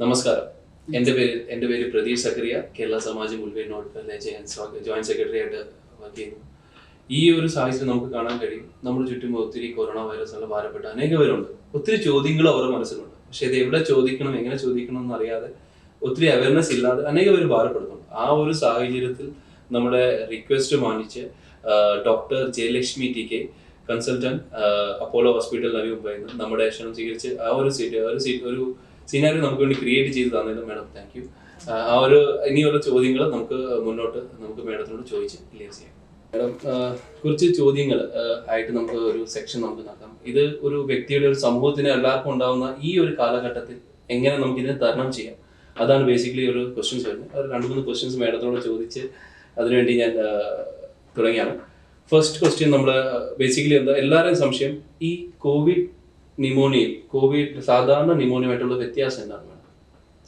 നമസ്കാരം. എൻ്റെ പേര് പ്രദീപ് സക്കറിയ. കേരള സമാജം ഉൾവേൽ നോട്ട് ജോയിന്റ് സെക്രട്ടറി ആയിട്ട് വർക്ക് ചെയ്യുന്നു. ഈ ഒരു സാഹചര്യം നമുക്ക് കാണാൻ കഴിയും. നമ്മുടെ ചുറ്റും ഒത്തിരി കൊറോണ വൈറസ് ഭാരപ്പെട്ട അനേക പേരുണ്ട്. ഒത്തിരി ചോദ്യങ്ങൾ അവരുടെ മനസ്സിലുണ്ട്. പക്ഷെ ഇത് എവിടെ ചോദിക്കണം, എങ്ങനെ ചോദിക്കണം എന്നറിയാതെ, ഒത്തിരി അവയർനെസ് ഇല്ലാതെ അനേക പേര് ഭാരപ്പെടുന്നുണ്ട്. ആ ഒരു സാഹചര്യത്തിൽ നമ്മുടെ റിക്വസ്റ്റ് മാനിച്ച് doctor Jayalakshmi T K, consultant, Apollo hospital Navi മുംബൈന്ന് നമ്മുടെ ക്ഷണം സ്വീകരിച്ച് ആ ഒരു സീനാരി നമുക്ക് വേണ്ടി ക്രിയേറ്റ് ചെയ്ത് തന്നതിന് മാഡം താങ്ക് യു. ആ ഒരു ഇനിയുള്ള ചോദ്യങ്ങൾ നമുക്ക് മാഡത്തിനോട് ചോദിച്ച് ക്ലിയർ ചെയ്യാം. മാഡം, കുറച്ച് ചോദ്യങ്ങൾ ആയിട്ട് നമുക്ക് ഒരു സെക്ഷൻ നമുക്ക് നടത്താം. ഇത് ഒരു വ്യക്തിയുടെ, ഒരു സമൂഹത്തിന് എല്ലാവർക്കും ഉണ്ടാകുന്ന ഈ ഒരു കാലഘട്ടത്തിൽ എങ്ങനെ നമുക്ക് ഇതിനെ തരണം ചെയ്യാം, അതാണ് ബേസിക്കലി ഒരു ക്വസ്റ്റ്യൻസ് വരുന്നത്. അത് 2-3 ക്വസ്റ്റ്യൻസ് മാഡത്തിനോട് ചോദിച്ച് അതിനുവേണ്ടി ഞാൻ തുടങ്ങിയാണ്. ഫസ്റ്റ് ക്വസ്റ്റ്യൻ നമ്മൾ ബേസിക്കലി എല്ലാവരുടെയും സംശയം, ഈ കോവിഡ് സാധാരണ ന്യൂമോണിയുമായിട്ടുള്ള വ്യത്യാസം എന്താണ്?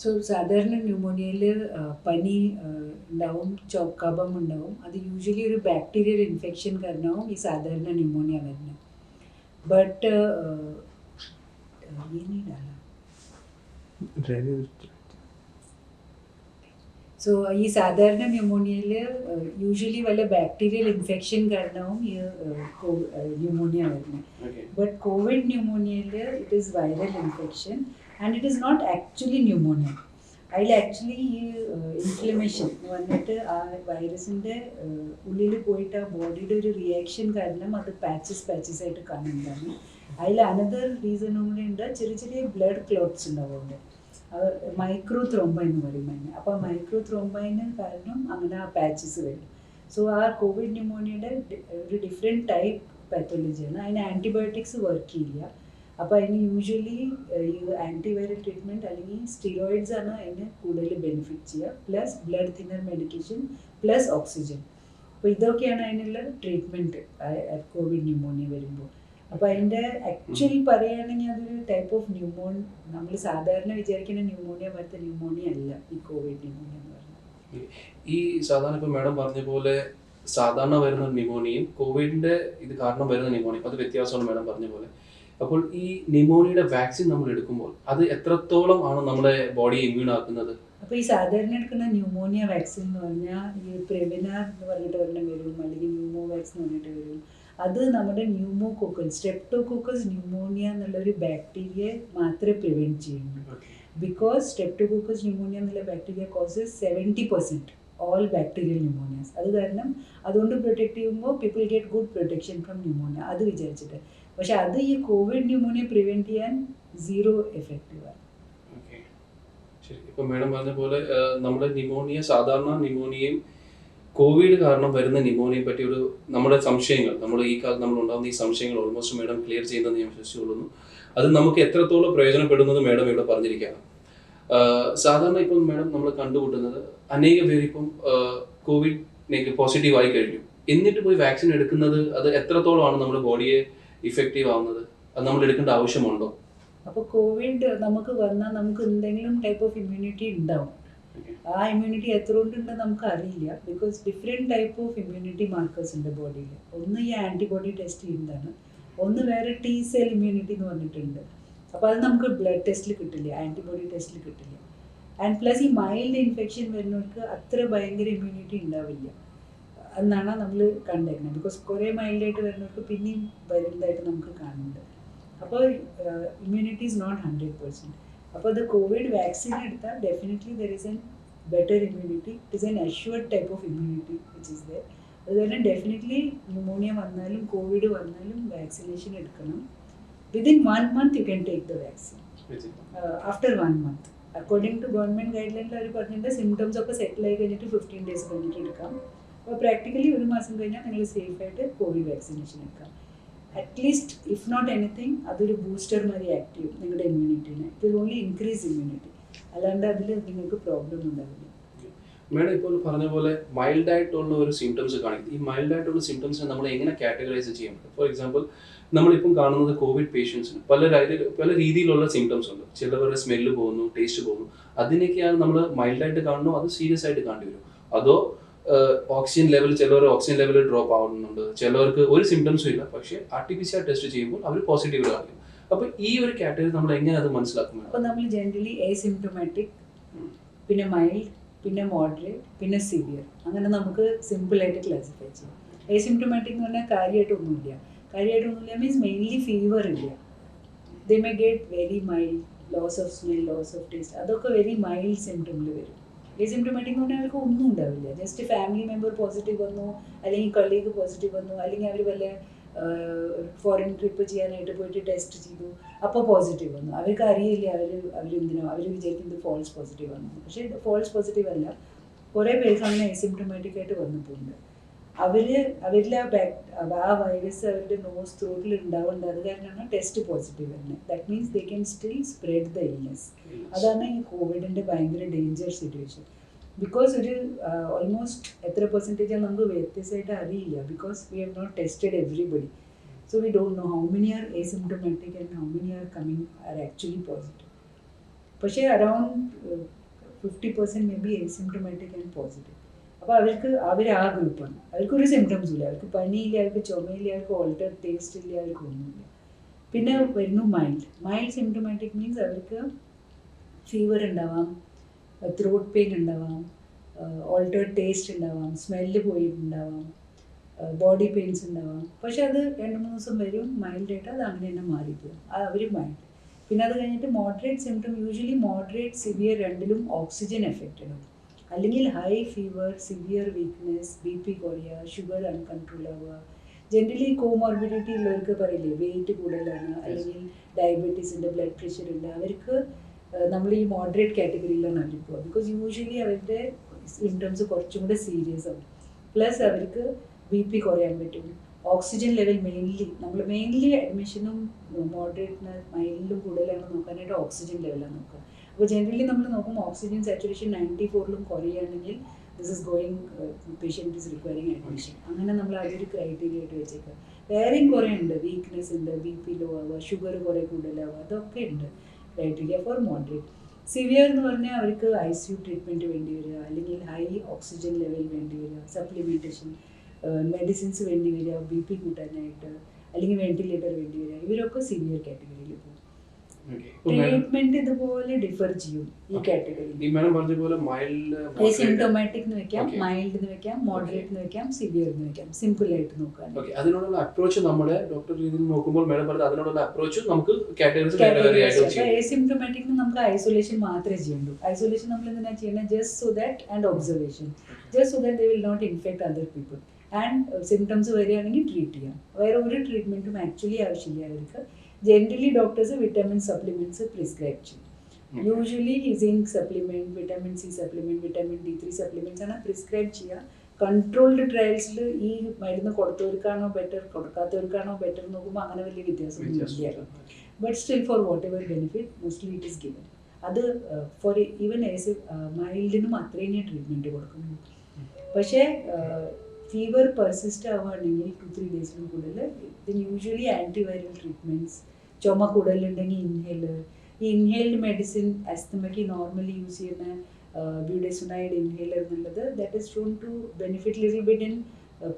സോ സാധാരണ ന്യൂമോണിയയിൽ പനി ഉണ്ടാവും, കഫം ഉണ്ടാവും. അത് യൂഷ്വലി ഒരു ബാക്ടീരിയൽ ഇൻഫെക്ഷൻ കാരണവും ഈ സാധാരണ ന്യൂമോണിയ വരുന്നത്. ബട്ട് സോ ഈ സാധാരണ ന്യൂമോണിയയിൽ യൂഷ്വലി വല്ല ബാക്ടീരിയൽ ഇൻഫെക്ഷൻ കാരണവും ഈ ന്യൂമോണിയ വരുന്നത്. ബട്ട് കോവിഡ് ന്യൂമോണിയയിൽ it is viral infection and it is not actually pneumonia. അതിൽ ആക്ച്വലി ഈ ഇൻഫ്ലമേഷൻ വന്നിട്ട് ആ വൈറസിൻ്റെ ഉള്ളിൽ പോയിട്ട് ആ ബോഡിയുടെ ഒരു റിയാക്ഷൻ കാരണം അത് പാച്ചസ് ആയിട്ട് കാണുന്നതാണ്. അതിൽ അനദർ റീസണും കൂടി ഉണ്ട്, ചെറിയ ചെറിയ ബ്ലഡ് ക്ലോട്ട്സ് ഉണ്ടാവുന്നുണ്ട്. മൈക്രോ ത്രോംബൈൻ എന്ന് പറയും അതിന്. അപ്പോൾ മൈക്രോ ത്രോംബൈന് കാരണം അങ്ങനെ ആ പാച്ചസ് വരും. സോ ആ കോവിഡ് ന്യൂമോണിയയുടെ ഒരു ഡിഫറെൻറ്റ് ടൈപ്പ് പാത്തോളജിയാണ്. അതിന് ആൻറ്റിബയോട്ടിക്സ് വർക്ക് ചെയ്യില്ല. അപ്പോൾ അതിന് യൂഷ്വലി ഈ ആൻറ്റിവൈറൽ ട്രീറ്റ്മെൻറ്റ് അല്ലെങ്കിൽ സ്റ്റിറോയിഡ്സ് ആണ് അതിന് കൂടുതൽ ബെനിഫിറ്റ് ചെയ്യുക, plus blood thinner medication plus oxygen. അപ്പോൾ ഇതൊക്കെയാണ് അതിനുള്ള ട്രീറ്റ്മെൻറ്റ് കോവിഡ് ന്യൂമോണിയ വരുമ്പോൾ. അപ്പോൾ അതിൻ്റെ ആക്ച്വലി പറയുകയാണെങ്കിൽ അതൊരു ടൈപ്പ് ഓഫ് നമ്മൾ സാധാരണ വിചാരിക്കുന്ന ന്യൂമോണിയ പോലത്തെ ന്യൂമോണിയ അല്ല ഈ കോവിഡ് ന്യൂമോണിയ എന്ന് പറയുന്നത്. ഈ സാധാരണ ഇപ്പോൾ മാഡം പറഞ്ഞ പോലെ സാധാരണ വരുന്ന ന്യൂമോണിയയും കോവിഡിന്റെ ഇത് കാരണം വരുന്ന ന്യൂമോണിയ അത് വ്യത്യാസമാണ് മാഡം പറഞ്ഞ പോലെ. അപ്പോൾ ഈ ന്യൂമോണിയയുടെ വാക്സിൻ നമ്മൾ എടുക്കുമ്പോൾ അത് എത്രത്തോളം ആണ് നമ്മുടെ ബോഡിയെ ഇമ്മ്യൂൺ ആക്കുന്നത്? അപ്പോൾ ഈ സാധാരണ എടുക്കുന്ന ന്യൂമോണിയ വാക്സിൻ എന്ന് പറഞ്ഞാൽ ഈ പ്രെവിനാർ എന്ന് പറഞ്ഞിട്ട് ഒരെണ്ണം വരും, അല്ലെങ്കിൽ ന്യൂമോ വാക്സിൻ എന്ന് പറഞ്ഞിട്ട് വരും. അത് നമ്മുടെ ന്യൂമോകോക്കസ്, സ്ട്രെപ്റ്റോകോക്കസ് ന്യൂമോണിയ എന്നുള്ളൊരു ബാക്ടീരിയയെ മാത്രമേ പ്രിവെൻറ്റ് ചെയ്യുന്നു. ബിക്കോസ് സ്ട്രെപ്റ്റോകോക്കസ് ന്യൂമോണിയ എന്നുള്ള bacteria causes 70% all bacterial pneumonias. അത് കാരണം അതുകൊണ്ട് പ്രൊട്ടക്ട് ചെയ്യുമ്പോൾ people get good protection from pneumonia, അത് വിചാരിച്ചിട്ട്. പക്ഷെ അത് ഈ കോവിഡ് ന്യൂമോണിയ പ്രിവെൻറ്റ് ചെയ്യാൻ സീറോ എഫക്റ്റീവാണ്. ശരി. ഇപ്പം മാഡം പറഞ്ഞ പോലെ നമ്മുടെ സാധാരണ ന്യൂമോണിയയും കോവിഡ് കാരണം വരുന്ന ന്യൂമോണിയയെ പറ്റി നമ്മുടെ സംശയങ്ങൾ, ഈ കാലത്ത് നമ്മൾ ഉണ്ടാകുന്ന ഈ സംശയങ്ങൾ ഓൾമോസ്റ്റ് മാഡം ക്ലിയർ ചെയ്യുന്നതെന്ന് ഞാൻ വിശ്വസിച്ചുകൊള്ളുന്നു. അത് നമുക്ക് എത്രത്തോളം പ്രയോജനപ്പെടുന്നത് മാഡം ഇവിടെ പറഞ്ഞിരിക്കുകയാണ്. സാധാരണ ഇപ്പം മാഡം നമ്മൾ കണ്ടുകൂട്ടുന്നത് അനേക പേര് ഇപ്പം കോവിഡ് പോസിറ്റീവ് ആയി കഴിഞ്ഞു, എന്നിട്ട് പോയി വാക്സിൻ എടുക്കുന്നത് അത് എത്രത്തോളമാണ് നമ്മുടെ ബോഡിയെ ഇഫക്റ്റീവ് ആവുന്നത്? അത് നമ്മൾ എടുക്കേണ്ട ആവശ്യമുണ്ടോ? അപ്പോൾ കോവിഡ് നമുക്ക് വന്നാൽ നമുക്ക് എന്തെങ്കിലും ടൈപ്പ് ഓഫ് ഇമ്മ്യൂണിറ്റി ഉണ്ടാവും. ആ ഇമ്മ്യൂണിറ്റി എത്ര കൊണ്ടുണ്ടെന്ന് നമുക്ക് അറിയില്ല. Because different type of immunity markers ഉണ്ട് ബോഡിയിൽ. ഒന്ന് ഈ ആൻറ്റിബോഡി ടെസ്റ്റ് ചെയ്യുന്നതാണ്, ഒന്ന് വേറെ ടി സെൽ ഇമ്മ്യൂണിറ്റി എന്ന് പറഞ്ഞിട്ടുണ്ട്. അപ്പോൾ അത് നമുക്ക് ബ്ലഡ് ടെസ്റ്റിൽ കിട്ടില്ല, ആൻറ്റിബോഡി ടെസ്റ്റിൽ കിട്ടില്ല. ആൻഡ് പ്ലസ് ഈ മൈൽഡ് ഇൻഫെക്ഷൻ വരുന്നവർക്ക് അത്ര ഭയങ്കര ഇമ്മ്യൂണിറ്റി ഉണ്ടാവില്ല എന്നാണ് നമ്മൾ കണ്ടേക്കുന്നത്. ബിക്കോസ് കുറേ മൈൽഡായിട്ട് വരുന്നവർക്ക് പിന്നെയും വരുന്നതായിട്ട് നമുക്ക് കാണുന്നുണ്ട്. അപ്പോൾ ഇമ്മ്യൂണിറ്റി ഈസ് നോട്ട് 100%. അപ്പോൾ അത് കോവിഡ് വാക്സിൻ എടുത്താൽ definitely there is an better immunity. It is an assured type of immunity which is there. അതുപോലെ ഡെഫിനറ്റ്ലി ന്യൂമോണിയ വന്നാലും കോവിഡ് വന്നാലും വാക്സിനേഷൻ എടുക്കണം. Within 1 month you can take the vaccine. After 1 month according to government guide ലൈനിൽ അവർ പറഞ്ഞിട്ടുണ്ട് symptoms ഒക്കെ സെറ്റിൽ ആയി കഴിഞ്ഞിട്ട് 15 days കഴിഞ്ഞിട്ട് എടുക്കാം. അപ്പോൾ പ്രാക്ടിക്കലി 1 മാസം കഴിഞ്ഞാൽ നിങ്ങൾ സേഫായിട്ട് കോവിഡ് വാക്സിനേഷൻ എടുക്കാം. അറ്റ്ലീസ്റ്റ് ഇഫ് നോട്ട് എനിത്തിങ് അതൊരു ബൂസ്റ്റർ മാതിരി ആക്ട് ചെയ്യും നിങ്ങളുടെ ഇമ്മ്യൂണിറ്റിനെ. It will only increase immunity, അല്ലാണ്ട് അതിൽ നിങ്ങൾക്ക് പ്രോബ്ലം ഉണ്ടാവില്ല. മാഡം ഇപ്പോൾ പറഞ്ഞ പോലെ മൈൽഡ് ആയിട്ടുള്ള ഒരു സിംറ്റംസ് കാണിക്കും. ഈ മൈൽഡ് ആയിട്ടുള്ള സിംറ്റംസിനെ നമ്മൾ എങ്ങനെ കാറ്റഗറൈസ് ചെയ്യാൻ പറ്റും? ഫോർ എക്സാമ്പിൾ, നമ്മളിപ്പം കാണുന്നത് കോവിഡ് പേഷ്യൻസിന് പല രീതിയിലുള്ള സിംറ്റംസ് ഉണ്ട്. ചിലവരുടെ സ്മെല്ല് പോകുന്നു, ടേസ്റ്റ് പോകുന്നു. അതിനൊക്കെയാണ് നമ്മൾ മൈൽഡായിട്ട് കാണണോ അത് സീരിയസ് ആയിട്ട് കാണേണ്ടി വരും? അതോ ഓക്സിജൻ ലെവൽ ഡ്രോപ്പ് ആവുന്നുണ്ട്, ചിലവർക്ക് ഒരു സിംറ്റംസും ഇല്ല, പക്ഷേ RT-PCR ടെസ്റ്റ് ചെയ്യുമ്പോൾ അവർ പോസിറ്റീവ് കാണിക്കും. അപ്പൊ ഈ ഒരു കാറ്റഗറി നമ്മൾ എങ്ങനെ അത് മനസ്സിലാക്കും? അപ്പോൾ നമ്മൾ ജനറലി എസിംപ്റ്റോമാറ്റിക്, പിന്നെ മൈൽഡ്, പിന്നെ മോഡറേറ്റ്, പിന്നെ സിവിയർ, അങ്ങനെ നമുക്ക് സിമ്പിളായിട്ട് ക്ലാസിഫൈ ചെയ്യാം. എസിംപ്റ്റോമാറ്റിക് എന്ന് പറഞ്ഞാൽ കാര്യമായിട്ടൊന്നുമില്ല മീൻസ് മെയിൻലി ഫീവർ ഇല്ല. They may get very mild loss of smell, loss of taste, അതൊക്കെ വെരി മൈൽഡ് സിംറ്റമിൽ വരും. എസിംപ്റ്റോമാറ്റിക് എന്ന് പറഞ്ഞാൽ അവർക്ക് ഒന്നും ഉണ്ടാവില്ല. ജസ്റ്റ് ഫാമിലി മെമ്പർ പോസിറ്റീവ് വന്നു, അല്ലെങ്കിൽ കൊളീഗ് പോസിറ്റീവ് വന്നു, അല്ലെങ്കിൽ അവർ വല്ല ഫോറിൻ ട്രിപ്പ് ചെയ്യാനായിട്ട് പോയിട്ട് ടെസ്റ്റ് ചെയ്തു, അപ്പോൾ പോസിറ്റീവ് വന്നു. അവർക്ക് അറിയില്ല അവരെന്തിനോ അവർ വിചാരിക്കുന്നത് ഫോൾസ് പോസിറ്റീവ് ആണ്. പക്ഷേ ഫോൾസ് പോസിറ്റീവ് അല്ല. കുറേ പേർക്ക് അങ്ങനെ എസിംപ്റ്റോമാറ്റിക് ആയിട്ട് വന്നിട്ടുണ്ട്. അവരിൽ ആ വൈറസ് അവരുടെ നോസ് ത്രോട്ടിൽ ഉണ്ടാവേണ്ട, അത് കാരണമാണ് ടെസ്റ്റ് പോസിറ്റീവ് വരുന്നത്. That means they can still spread the illness. അതാണ് ഈ കോവിഡിൻ്റെ ഭയങ്കര ഡേഞ്ചർ സിറ്റുവേഷൻ. ബിക്കോസ് ഒരു ഓൾമോസ്റ്റ് എത്ര പെർസെൻറ്റേജാണ് നമുക്ക് വ്യത്യസ്തമായിട്ട് അറിയില്ല. Because we have not tested everybody. So we don't know how many are asymptomatic and how many are coming are actually positive. പക്ഷേ around 50% may be asymptomatic and positive. അപ്പോൾ അവർ ആ ഗ്രൂപ്പാണ്. അവർക്കൊരു സിംറ്റംസും ഇല്ല. അവർക്ക് പനിയില്ല, അവർക്ക് ചുമയില്ല, അവർക്ക് ഓൾട്ടർ ടേസ്റ്റ് ഇല്ല, അവർക്ക് ഒന്നുമില്ല. പിന്നെ വരുന്നു മൈൽഡ് സിംറ്റോമാറ്റിക് മീൻസ് അവർക്ക് ഫീവർ ഉണ്ടാവാം, ത്രോട്ട് പെയിൻ ഉണ്ടാവാം, ഓൾട്ടേർഡ് ടേസ്റ്റ് ഉണ്ടാവാം, സ്മെല്ല് പോയിട്ടുണ്ടാവാം, ബോഡി പെയിൻസ് ഉണ്ടാവാം. പക്ഷെ അത് 2-3 ദിവസം വരും മൈൽഡായിട്ട്, അത് അങ്ങനെ തന്നെ മാറിപ്പോകും. അവർ മൈൽഡ്. പിന്നെ അത് കഴിഞ്ഞിട്ട് moderate symptom, usually moderate severe രണ്ടിലും ഓക്സിജൻ എഫക്റ്റഡ് ആവും. അല്ലെങ്കിൽ high fever, severe weakness, BP കുറയുക, ഷുഗർ അൺകൺട്രോൾ ആവുക. ജനറലി കോമോർബിഡിറ്റി ഉള്ളവർക്ക് പറയില്ലേ വെയിറ്റ് കൂടുതലാണ്, അല്ലെങ്കിൽ ഡയബറ്റീസ് ഉണ്ട്, ബ്ലഡ് പ്രഷർ ഉണ്ട്, അവർക്ക് നമ്മൾ ഈ മോഡറേറ്റ് കാറ്റഗറിയിലാണ് അവർ പോകുക. ബിക്കോസ് യൂഷ്വലി അവരുടെ സിംറ്റംസ് കുറച്ചും കൂടെ സീരിയസ് ആവും. പ്ലസ് അവർക്ക് BP കുറയാൻ പറ്റും. ഓക്സിജൻ ലെവൽ നമ്മൾ മെയിൻലി അഡ്മിഷനും മോഡറേറ്റിന് മൈൽഡിലും കൂടുതലാണ് നോക്കാനായിട്ട് ഓക്സിജൻ ലെവലാണ് നോക്കുക. അപ്പോൾ ജനറലി നമ്മൾ നോക്കുമ്പോൾ ഓക്സിജൻ സാച്ചുറേഷൻ 94-ലും കുറയുകയാണെങ്കിൽ this is going, patient is requiring admission. അങ്ങനെ നമ്മൾ അതൊരു ക്രൈറ്റീരിയ ആയിട്ട് വെച്ചേക്കുക. വേറെയും കുറേ ഉണ്ട്, വീക്ക്നെസ് ഉണ്ട്, BP ലോ ആവുക, ഷുഗർ കുറേ കൂടുതലാവുക, അതൊക്കെ ഉണ്ട് ക്രൈറ്റീരിയ ഫോർ മോഡറേറ്റ്. സിവിയർ എന്ന് പറഞ്ഞാൽ അവർക്ക് ICU ട്രീറ്റ്മെൻറ്റ് വേണ്ടി വരിക, അല്ലെങ്കിൽ ഹൈ ഓക്സിജൻ ലെവൽ വേണ്ടി വരിക, സപ്ലിമെൻറ്റേഷൻ മെഡിസിൻസ് വേണ്ടി വരിക, BP കൂട്ടാനായിട്ട്, അല്ലെങ്കിൽ വെന്റിലേറ്റർ വേണ്ടി വരിക. ഇവരൊക്കെ സിവിയർ കാറ്റഗറിയിൽ പോകും. ട്രീറ്റ്മെന്റ് ഇതുപോലെ ഡിഫർ ചെയ്യും ഈ കാറ്റഗറിയിൽ. സിംപ്റ്റോമാറ്റിക് എന്ന് വെക്കാം, മൈൽഡ് എന്ന് വെക്കാം, മോഡറേറ്റ് എന്ന് വെക്കാം, സിവിയർ എന്ന് വെക്കാം. സിമ്പിൾ ആയിട്ട് നോക്കാൻ അതിനോടുള്ള അപ്രോച്ച് നമ്മുടെ ഡോക്ടർ രീതിയിൽ നോക്കുമ്പോൾ മേഡം പറഞ്ഞത് അതിനോടുള്ള അപ്രോച്ച് നമുക്ക് സിംപ്റ്റോമാറ്റിക് നമുക്ക് ഐസൊലേഷൻ മാത്രമേ ചെയ്യണ്ടൂ. ഐസൊലേഷൻ നമ്മൾ എന്തിനാ ചെയ്യണം? Just so that and observation, just so that they will not infect other people. And symptoms വരികയാണെങ്കിൽ ട്രീറ്റ് ചെയ്യാം. വേറെ ഒരു ട്രീറ്റ്മെൻറ്റും ആക്ച്വലി ആവശ്യമില്ല അവർക്ക്. Generally doctors vitamin supplements prescribe ചെയ്യും. Usually zinc supplement, vitamin C supplement, vitamin D3 supplements ആണ് prescribe ചെയ്യുക. കൺട്രോൾഡ് ട്രയൽസിൽ ഈ മരുന്ന് കൊടുത്തവർക്കാണോ ബെറ്റർ, കൊടുക്കാത്തവർക്കാണോ ബെറ്റർ നോക്കുമ്പോൾ അങ്ങനെ വലിയ വ്യത്യാസമൊന്നുമില്ല. But still for whatever benefit mostly it is given. അത് ഫോർ ഈവൻ മൈൽഡിനും അത്രയും ട്രീറ്റ്മെൻറ്റ് കൊടുക്കുന്നു. പക്ഷേ ഫീവർ പെർസിസ്റ്റ് ആവുകയാണെങ്കിൽ 2-3 ഡേയ്സിലും കൂടുതൽ യൂഷ്വലി ആൻറ്റിവൈറൽ ട്രീറ്റ്മെൻറ്റ്സ്. ചുമ കൂടുതലുണ്ടെങ്കിൽ ഇൻഹേലർ. ഈ ഇൻഹേൽഡ് മെഡിസിൻ ആസ്തമയ്ക്ക് നോർമലി യൂസ് ചെയ്യുന്ന ബ്യൂഡേസോണൈഡ് ഇൻഹേലർ എന്നുള്ളത് that is shown to benefit little bit in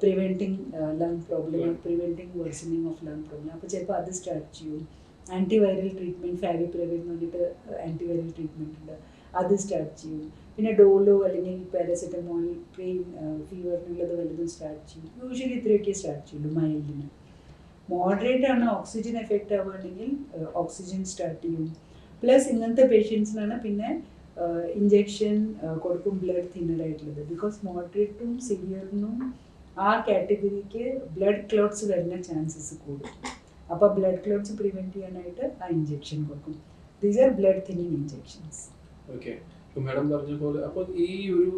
preventing lung problem, preventing worsening of lung problem. അപ്പോൾ ചിലപ്പോൾ അത് സ്റ്റാർട്ട് ചെയ്യും. ആൻറ്റിവൈറൽ ട്രീറ്റ്മെൻറ്റ്, ഫാവിപിറവിർ എന്ന് പറഞ്ഞിട്ട് ആൻറ്റിവൈറൽ ട്രീറ്റ്മെൻറ്റ് ഉണ്ട്, അത് സ്റ്റാർട്ട് ചെയ്യും. പിന്നെ ഡോലോ അല്ലെങ്കിൽ പാരസെറ്റമോൾ പെയിൻ ഫീവറിനുള്ളത് വല്ലതും സ്റ്റാർട്ട് ചെയ്യും. യൂഷ്വലി ഇത്രയൊക്കെ സ്റ്റാർട്ട് ചെയ്യുള്ളൂ മൈൽഡിന്. മോഡറേറ്റ് ആണ് ഓക്സിജൻ എഫക്റ്റ് ആവുകയാണെങ്കിൽ ഓക്സിജൻ സ്റ്റാർട്ട് ചെയ്യും. പ്ലസ് ഇങ്ങനത്തെ പേഷ്യൻസിനാണ് പിന്നെ ഇഞ്ചെക്ഷൻ കൊടുക്കും ബ്ലഡ് തിന്നറായിട്ടുള്ളത്. ബിക്കോസ് മോഡറേറ്റും സിവിയറിനും ആ കാറ്റഗറിക്ക് ബ്ലഡ് ക്ലോട്ട്സ് വരുന്ന ചാൻസസ് കൂടും. അപ്പോൾ ബ്ലഡ് ക്ലോട്ട്സ് പ്രിവെൻറ്റ് ചെയ്യാനായിട്ട് ആ ഇഞ്ചെക്ഷൻ കൊടുക്കും. These are blood thinning injections. Okay, madam പറഞ്ഞ പോലെ അപ്പോൾ ഈ ഒരു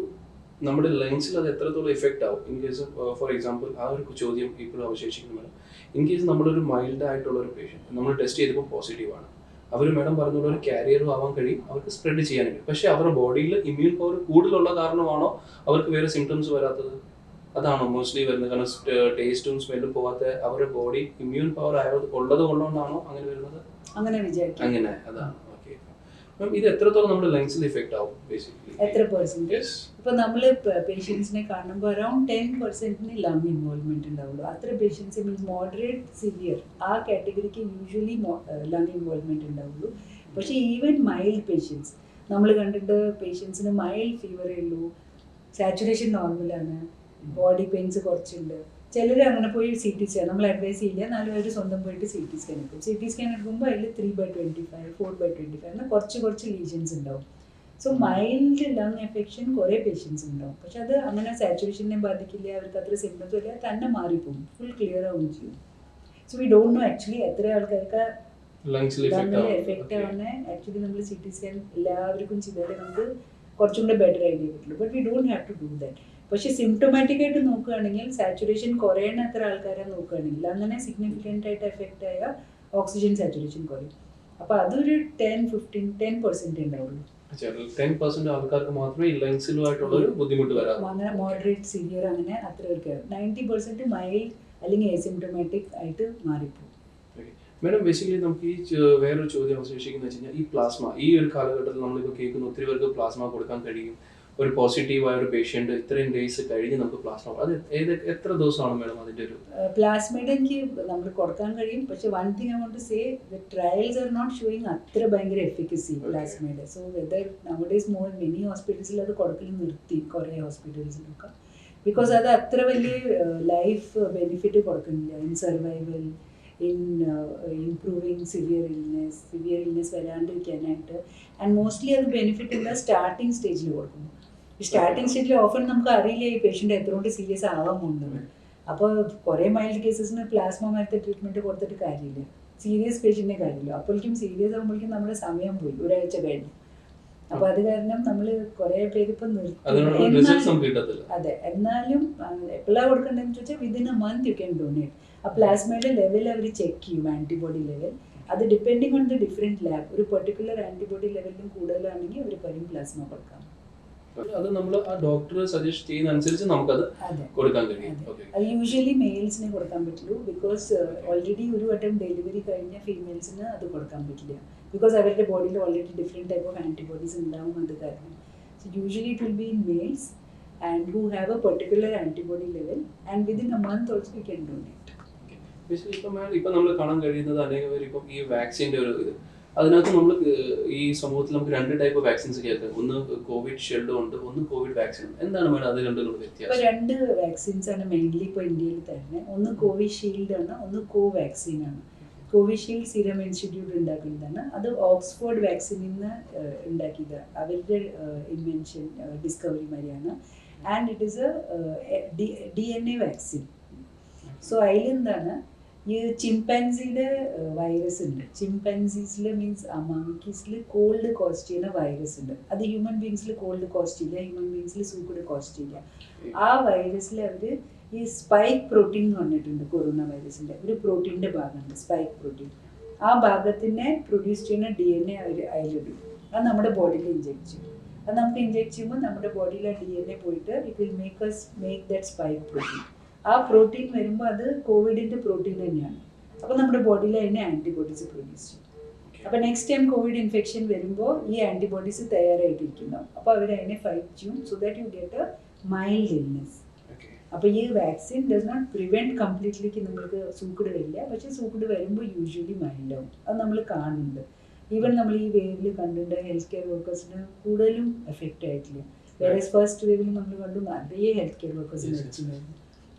നമ്മുടെ ലങ്സിൽ അത് എത്രത്തോളം എഫക്റ്റ് ആവും ഇൻ കേസ് ഫോർ എക്സാമ്പിൾ ആ ഒരു ചോദ്യം ഇപ്പോഴും അവശേഷിക്കുന്നു മേഡം. ഇൻ കേസ് നമ്മളൊരു മൈൽഡ് ആയിട്ടുള്ള ഒരു പേഷ്യൻറ്റ് നമ്മൾ ടെസ്റ്റ് ചെയ്തപ്പോൾ പോസിറ്റീവാണ്, അവർ മേഡം പറഞ്ഞ പോലെ ഒരു കാരിയറും ആവാൻ കഴിയും, അവർക്ക് സ്പ്രെഡ് ചെയ്യാൻ കഴിയും. പക്ഷേ അവരുടെ ബോഡിയിൽ ഇമ്മ്യൂൺ പവർ കൂടുതലുള്ള കാരണമാണോ അവർക്ക് വേറെ സിംറ്റംസ് വരാത്തത്? അതാണോ മോസ്റ്റ്ലി വരുന്നത്? കാരണം ടേസ്റ്റും സ്മെല്ലും പോവാത്ത അവരുടെ ബോഡി ഇമ്മ്യൂൺ പവർ ഉള്ളത് കൊണ്ടുകൊണ്ടാണോ അങ്ങനെ വരുന്നത്? അങ്ങനെ വിചാരിക്കും. അങ്ങനെ അതാണ്. ഓക്കെ, മാം ഇത് എത്രത്തോളം നമ്മുടെ ലങ്സിൽ ഇഫക്റ്റ് ആവും ബേസിക്കലി? എത്ര പെർസെൻറ്റേജ്? യെസ്. ഇപ്പോൾ നമ്മൾ പേഷ്യൻസിനെ കാണുമ്പോൾ അറൌണ്ട് 10% ലങ് ഇൻവോൾവ്മെൻറ്റ് ഉണ്ടാവുള്ളൂ. അത്ര പേഷ്യൻസ് മീൻസ് മോഡറേറ്റ് സിവിയർ ആ കാറ്റഗറിക്ക് യൂഷ്വലി ലങ് ഇൻവോൾവ്മെൻറ്റ് ഉണ്ടാവുള്ളൂ. പക്ഷേ ഈവൻ മൈൽഡ് പേഷ്യൻസ് നമ്മൾ കണ്ടിട്ട് പേഷ്യൻസിന് മൈൽഡ് ഫീവറേ ഉള്ളൂ, സാച്ചുറേഷൻ നോർമലാണ്, ബോഡി പെയിൻസ് കുറച്ചുണ്ട്. ചിലർ അങ്ങനെ പോയി CT സ്കാൻ നമ്മൾ അഡ്വൈസ് ചെയ്യില്ല, എന്നാലും അവർ സ്വന്തം പോയിട്ട് CT സ്കാൻ എടുക്കും. CT സ്കാൻ എടുക്കുമ്പോൾ അതിൽ 3/25 4/25 അങ്ങനെ കുറച്ച് ലീഷൻസ് ഉണ്ടാവും. സോ മൈൽഡ് ലങ് എഫെക്ഷൻ കുറേ പേഷ്യൻസ് ഉണ്ടാവും. പക്ഷെ അത് അങ്ങനെ സാച്ചുറേഷനെ ബാധിക്കില്ല, അവർക്ക് അത്ര സിംറ്റംസും ഇല്ല, തന്നെ മാറിപ്പോകും, ഫുൾ ക്ലിയർ ആവുകയും ചെയ്യും. So we don't know actually എത്ര ആൾക്കാർക്ക് ലങ്സിൽ എഫക്റ്റ് ആവുന്നത്. ആക്ച്വലി നമ്മൾ CT സ്കാൻ എല്ലാവർക്കും ചെയ്താലേ നമുക്ക് കുറച്ചും കൂടെ ബെറ്റർ ഐഡിയ കിട്ടുള്ളൂ. But we don't have to do that. പക്ഷേ സിംറ്റമാറ്റിക് ആയിട്ട് നോക്കുകയാണെങ്കിൽ സാച്ചുറേഷൻ കുറയണ എത്ര ആൾക്കാരെ നോക്കുകയാണെങ്കിൽ അങ്ങനെ സിഗ്നിഫിക്കൻ്റ് ആയിട്ട് എഫക്റ്റ് ആയ ഓക്സിജൻ സാച്ചുറേഷൻ കുറയും. അപ്പോൾ അതൊരു 10% ഉണ്ടാവുള്ളൂ. 10% ആൾക്കാർക്ക് മാത്രമേ ഈ ലങ്സിലുമായിട്ടുള്ള ഒരു ബുദ്ധിമുട്ട് വരാം. അങ്ങനെ മോഡറേറ്റ് സിവിയർ അങ്ങനെ അത്ര പേർക്ക് 90% മൈൽഡ് അല്ലെങ്കിൽ എസിംറ്റമാറ്റിക് ആയിട്ട് മാറിപ്പോകും. മാഡം ബേസിക്കലി നമുക്ക് ഈ വേറൊരു ചോദ്യം അവശേഷിക്കുന്നത് വെച്ച് കഴിഞ്ഞാൽ ഈ പ്ലാസ്മ ഈ ഒരു കാലഘട്ടത്തിൽ നമ്മളിപ്പോൾ കേൾക്കുന്ന ഒത്തിരി പേർക്ക് പ്ലാസ്മ കൊടുക്കാൻ കഴിയും. ഒരു പോസിറ്റീവായ ഒരു പേഷ്യൻ്റ് ഇത്രയും ഡേയ്സ് കഴിഞ്ഞ് നമുക്ക് പ്ലാസ്മ അത് എത്ര ദിവസമാണ് മാഡം അതിൻ്റെ ഒരു പ്ലാസ്മയുടെ എനിക്ക് നമ്മൾ കൊടുക്കാൻ കഴിയും. പക്ഷേ one thing I want to say the trials are not showing അത്ര ഭയങ്കര എഫിക്കസി പ്ലാസ്മയുടെ. സോ വെദർ നവഡേയ്സ് മെനി ഹോസ്പിറ്റൽസിൽ അത് കൊടുക്കൽ നിർത്തി, കുറേ ഹോസ്പിറ്റൽസിലൊക്കെ. ബിക്കോസ് അത് അത്ര വലിയ ലൈഫ് ബെനിഫിറ്റ് കൊടുക്കുന്നില്ല in survival, in improving severe illness വരാണ്ടിരിക്കാനായിട്ട്. ആൻഡ് മോസ്റ്റ്ലി അത് ബെനിഫിറ്റ് ഉള്ള സ്റ്റാർട്ടിങ് സ്റ്റേജിൽ കൊടുക്കുന്നു. ഈ സ്റ്റാർട്ടിങ് സ്റ്റേജിൽ ഓഫൺ നമുക്ക് അറിയില്ല ഈ പേഷ്യൻ്റ് എത്രകൊണ്ട് സീരിയസ് ആവാൻ പോകുന്നത്. അപ്പോൾ കുറേ മൈൽഡ് കേസസിന് പ്ലാസ്മ മരുന്ന് ട്രീറ്റ്മെൻറ്റ് കൊടുത്തിട്ട് കാര്യമില്ല, സീരിയസ് പേഷ്യൻറ്റിനെ കാര്യമില്ല. അപ്പോഴേക്കും സീരിയസ് ആകുമ്പോഴേക്കും നമ്മുടെ സമയം പോയി, ഒരാഴ്ച കഴിഞ്ഞു. അപ്പോൾ അത് കാരണം നമ്മൾ കുറേ പേര് ഇപ്പം നിർത്തി. അതെ, എന്നാലും എപ്പോഴാണ് കൊടുക്കേണ്ടതെന്ന് ചോദിച്ചാൽ within a month U can donate. ആ പ്ലാസ്മയുടെ ലെവൽ അവർ ചെക്ക് ചെയ്യും, ആൻറ്റിബോഡി ലെവൽ. അത് depending on the different lab. ഒരു പെർട്ടിക്കുലർ ആൻറ്റിബോഡി ലെവലിലും കൂടുതലാണെങ്കിൽ അവർ പറയും പ്ലാസ്മ കൊടുക്കാം. അത് നമ്മൾ ആ ഡോക്ടർ സജസ്റ്റ് ചെയ്യുന്ന അനുസരിച്ച് നമുക്കത് കൊടുക്കാൻ കഴിയും. അത് യൂഷ്വലി മെയിൽസിനെ കൊടുക്കാൻ പറ്റുള്ളൂ. ബിക്കോസ് ഓൾറെഡി ഒരു വട്ടം ഡെലിവറി കഴിഞ്ഞ ഫീമെയിൽസിന് അത് കൊടുക്കാൻ പറ്റില്ല. ബിക്കോസ് അവരുടെ ബോഡിയിൽ already different type of antibodies ഉണ്ടാവും, അത് കാരണം. So usually it will be in males and who have a particular antibody level and within a month also you can donate. ഇപ്പം നമ്മൾ കാണാൻ കഴിയുന്നത് അനേകം പേര് ഇപ്പം ഈ വാക്സിൻ്റെ ഒരു ഇത് അതിനകത്ത് നമ്മൾ ഈ സമൂഹത്തിൽ നമുക്ക് 2 ടൈപ്പ് വാക്സിൻസ് കേൾക്കാം. ഒന്ന് കോവിഡ് ഷീൽഡും ഉണ്ട്, ഒന്ന് കോവിഡ് വാക്സിൻ. എന്താണ് മാഡം അത് രണ്ടും വ്യത്യാസം? ഇപ്പോൾ 2 വാക്സിൻസ് ആണ് മെയിൻലി ഇപ്പോൾ ഇന്ത്യയിൽ തന്നെ. ഒന്ന് കോവിഷീൽഡ് ആണ്, ഒന്ന് കോവാക്സിൻ ആണ്. കോവിഷീൽഡ് സീറം ഇൻസ്റ്റിറ്റ്യൂട്ട് ഉണ്ടാക്കുന്നതാണ്. അത് ഓക്സ്ഫോർഡ് വാക്സിനിൽ നിന്ന് ഉണ്ടാക്കിയതാണ്, അവരുടെ ഇൻവെൻഷൻ ഡിസ്കവറി മാതിരിയാണ്. And it is a DNA vaccine. So അതിലെന്താണ് ഈ ചിമ്പാൻസിയുടെ വൈറസ് ഉണ്ട്. ചിമ്പാൻസീസിൽ മീൻസ് മങ്കീസിൽ കോൾഡ് കോസ് ചെയ്യുന്ന വൈറസ് ഉണ്ട്. അത് ഹ്യൂമൻ ബീങ്സിൽ കോൾഡ് കോസ് ചെയ്യില്ല, ഹ്യൂമൻ ബീങ്സിൽ സൂക്കട് കോസ് ചെയ്യില്ല. ആ വൈറസിൽ അവർ ഈ സ്പൈക്ക് പ്രോട്ടീൻ എന്ന് പറഞ്ഞിട്ടുണ്ട്. കൊറോണ വൈറസിൻ്റെ ഒരു പ്രോട്ടീൻ്റെ ഭാഗമുണ്ട്, സ്പൈക്ക് പ്രോട്ടീൻ. ആ ഭാഗത്തിനെ പ്രൊഡ്യൂസ് ചെയ്യുന്ന DNA അവർ അതിലിടും. അത് നമ്മുടെ ബോഡിയിൽ ഇഞ്ചെക്ട് ചെയ്യും. അത് നമുക്ക് ഇഞ്ചെക്ട് ചെയ്യുമ്പോൾ നമ്മുടെ ബോഡിയിൽ ആ DNA പോയിട്ട് it will make that spike protein. ആ പ്രോട്ടീൻ വരുമ്പോൾ അത് കോവിഡിൻ്റെ പ്രോട്ടീൻ തന്നെയാണ്. അപ്പോൾ നമ്മുടെ ബോഡിയിൽ അതിനെ ആൻറ്റിബോഡീസ് പ്രൊഡ്യൂസ് ചെയ്യും. അപ്പോൾ നെക്സ്റ്റ് ടൈം കോവിഡ് ഇൻഫെക്ഷൻ വരുമ്പോൾ ഈ ആൻറ്റിബോഡീസ് തയ്യാറായിട്ടിരിക്കുന്നുണ്ടാവും. അപ്പോൾ അവർ അതിനെ ഫൈറ്റ് ചെയ്യും, so that you get A mild illness. അപ്പോൾ ഈ വാക്സിൻ ഡസ് നോട്ട് പ്രിവെൻറ്റ് കംപ്ലീറ്റ്ലിക്ക് നിങ്ങൾക്ക് സൂക്കട് വരില്ല, പക്ഷേ സൂക്കട് വരുമ്പോൾ യൂഷ്വലി മൈൽഡാവും. അത് നമ്മൾ കാണുന്നുണ്ട്. ഈവൻ നമ്മൾ ഈ വേവിൽ കണ്ടിട്ടുണ്ട് ഹെൽത്ത് കെയർ വർക്കേഴ്സിന് കൂടുതലും എഫക്റ്റ് ആയിട്ടില്ല. വേറെ ഫസ്റ്റ് വേവിൽ നമ്മൾ കണ്ടു നിറയെ ഹെൽത്ത് കെയർ വർക്കേഴ്സ് മരിച്ചിട്ടുണ്ടായിരുന്നു.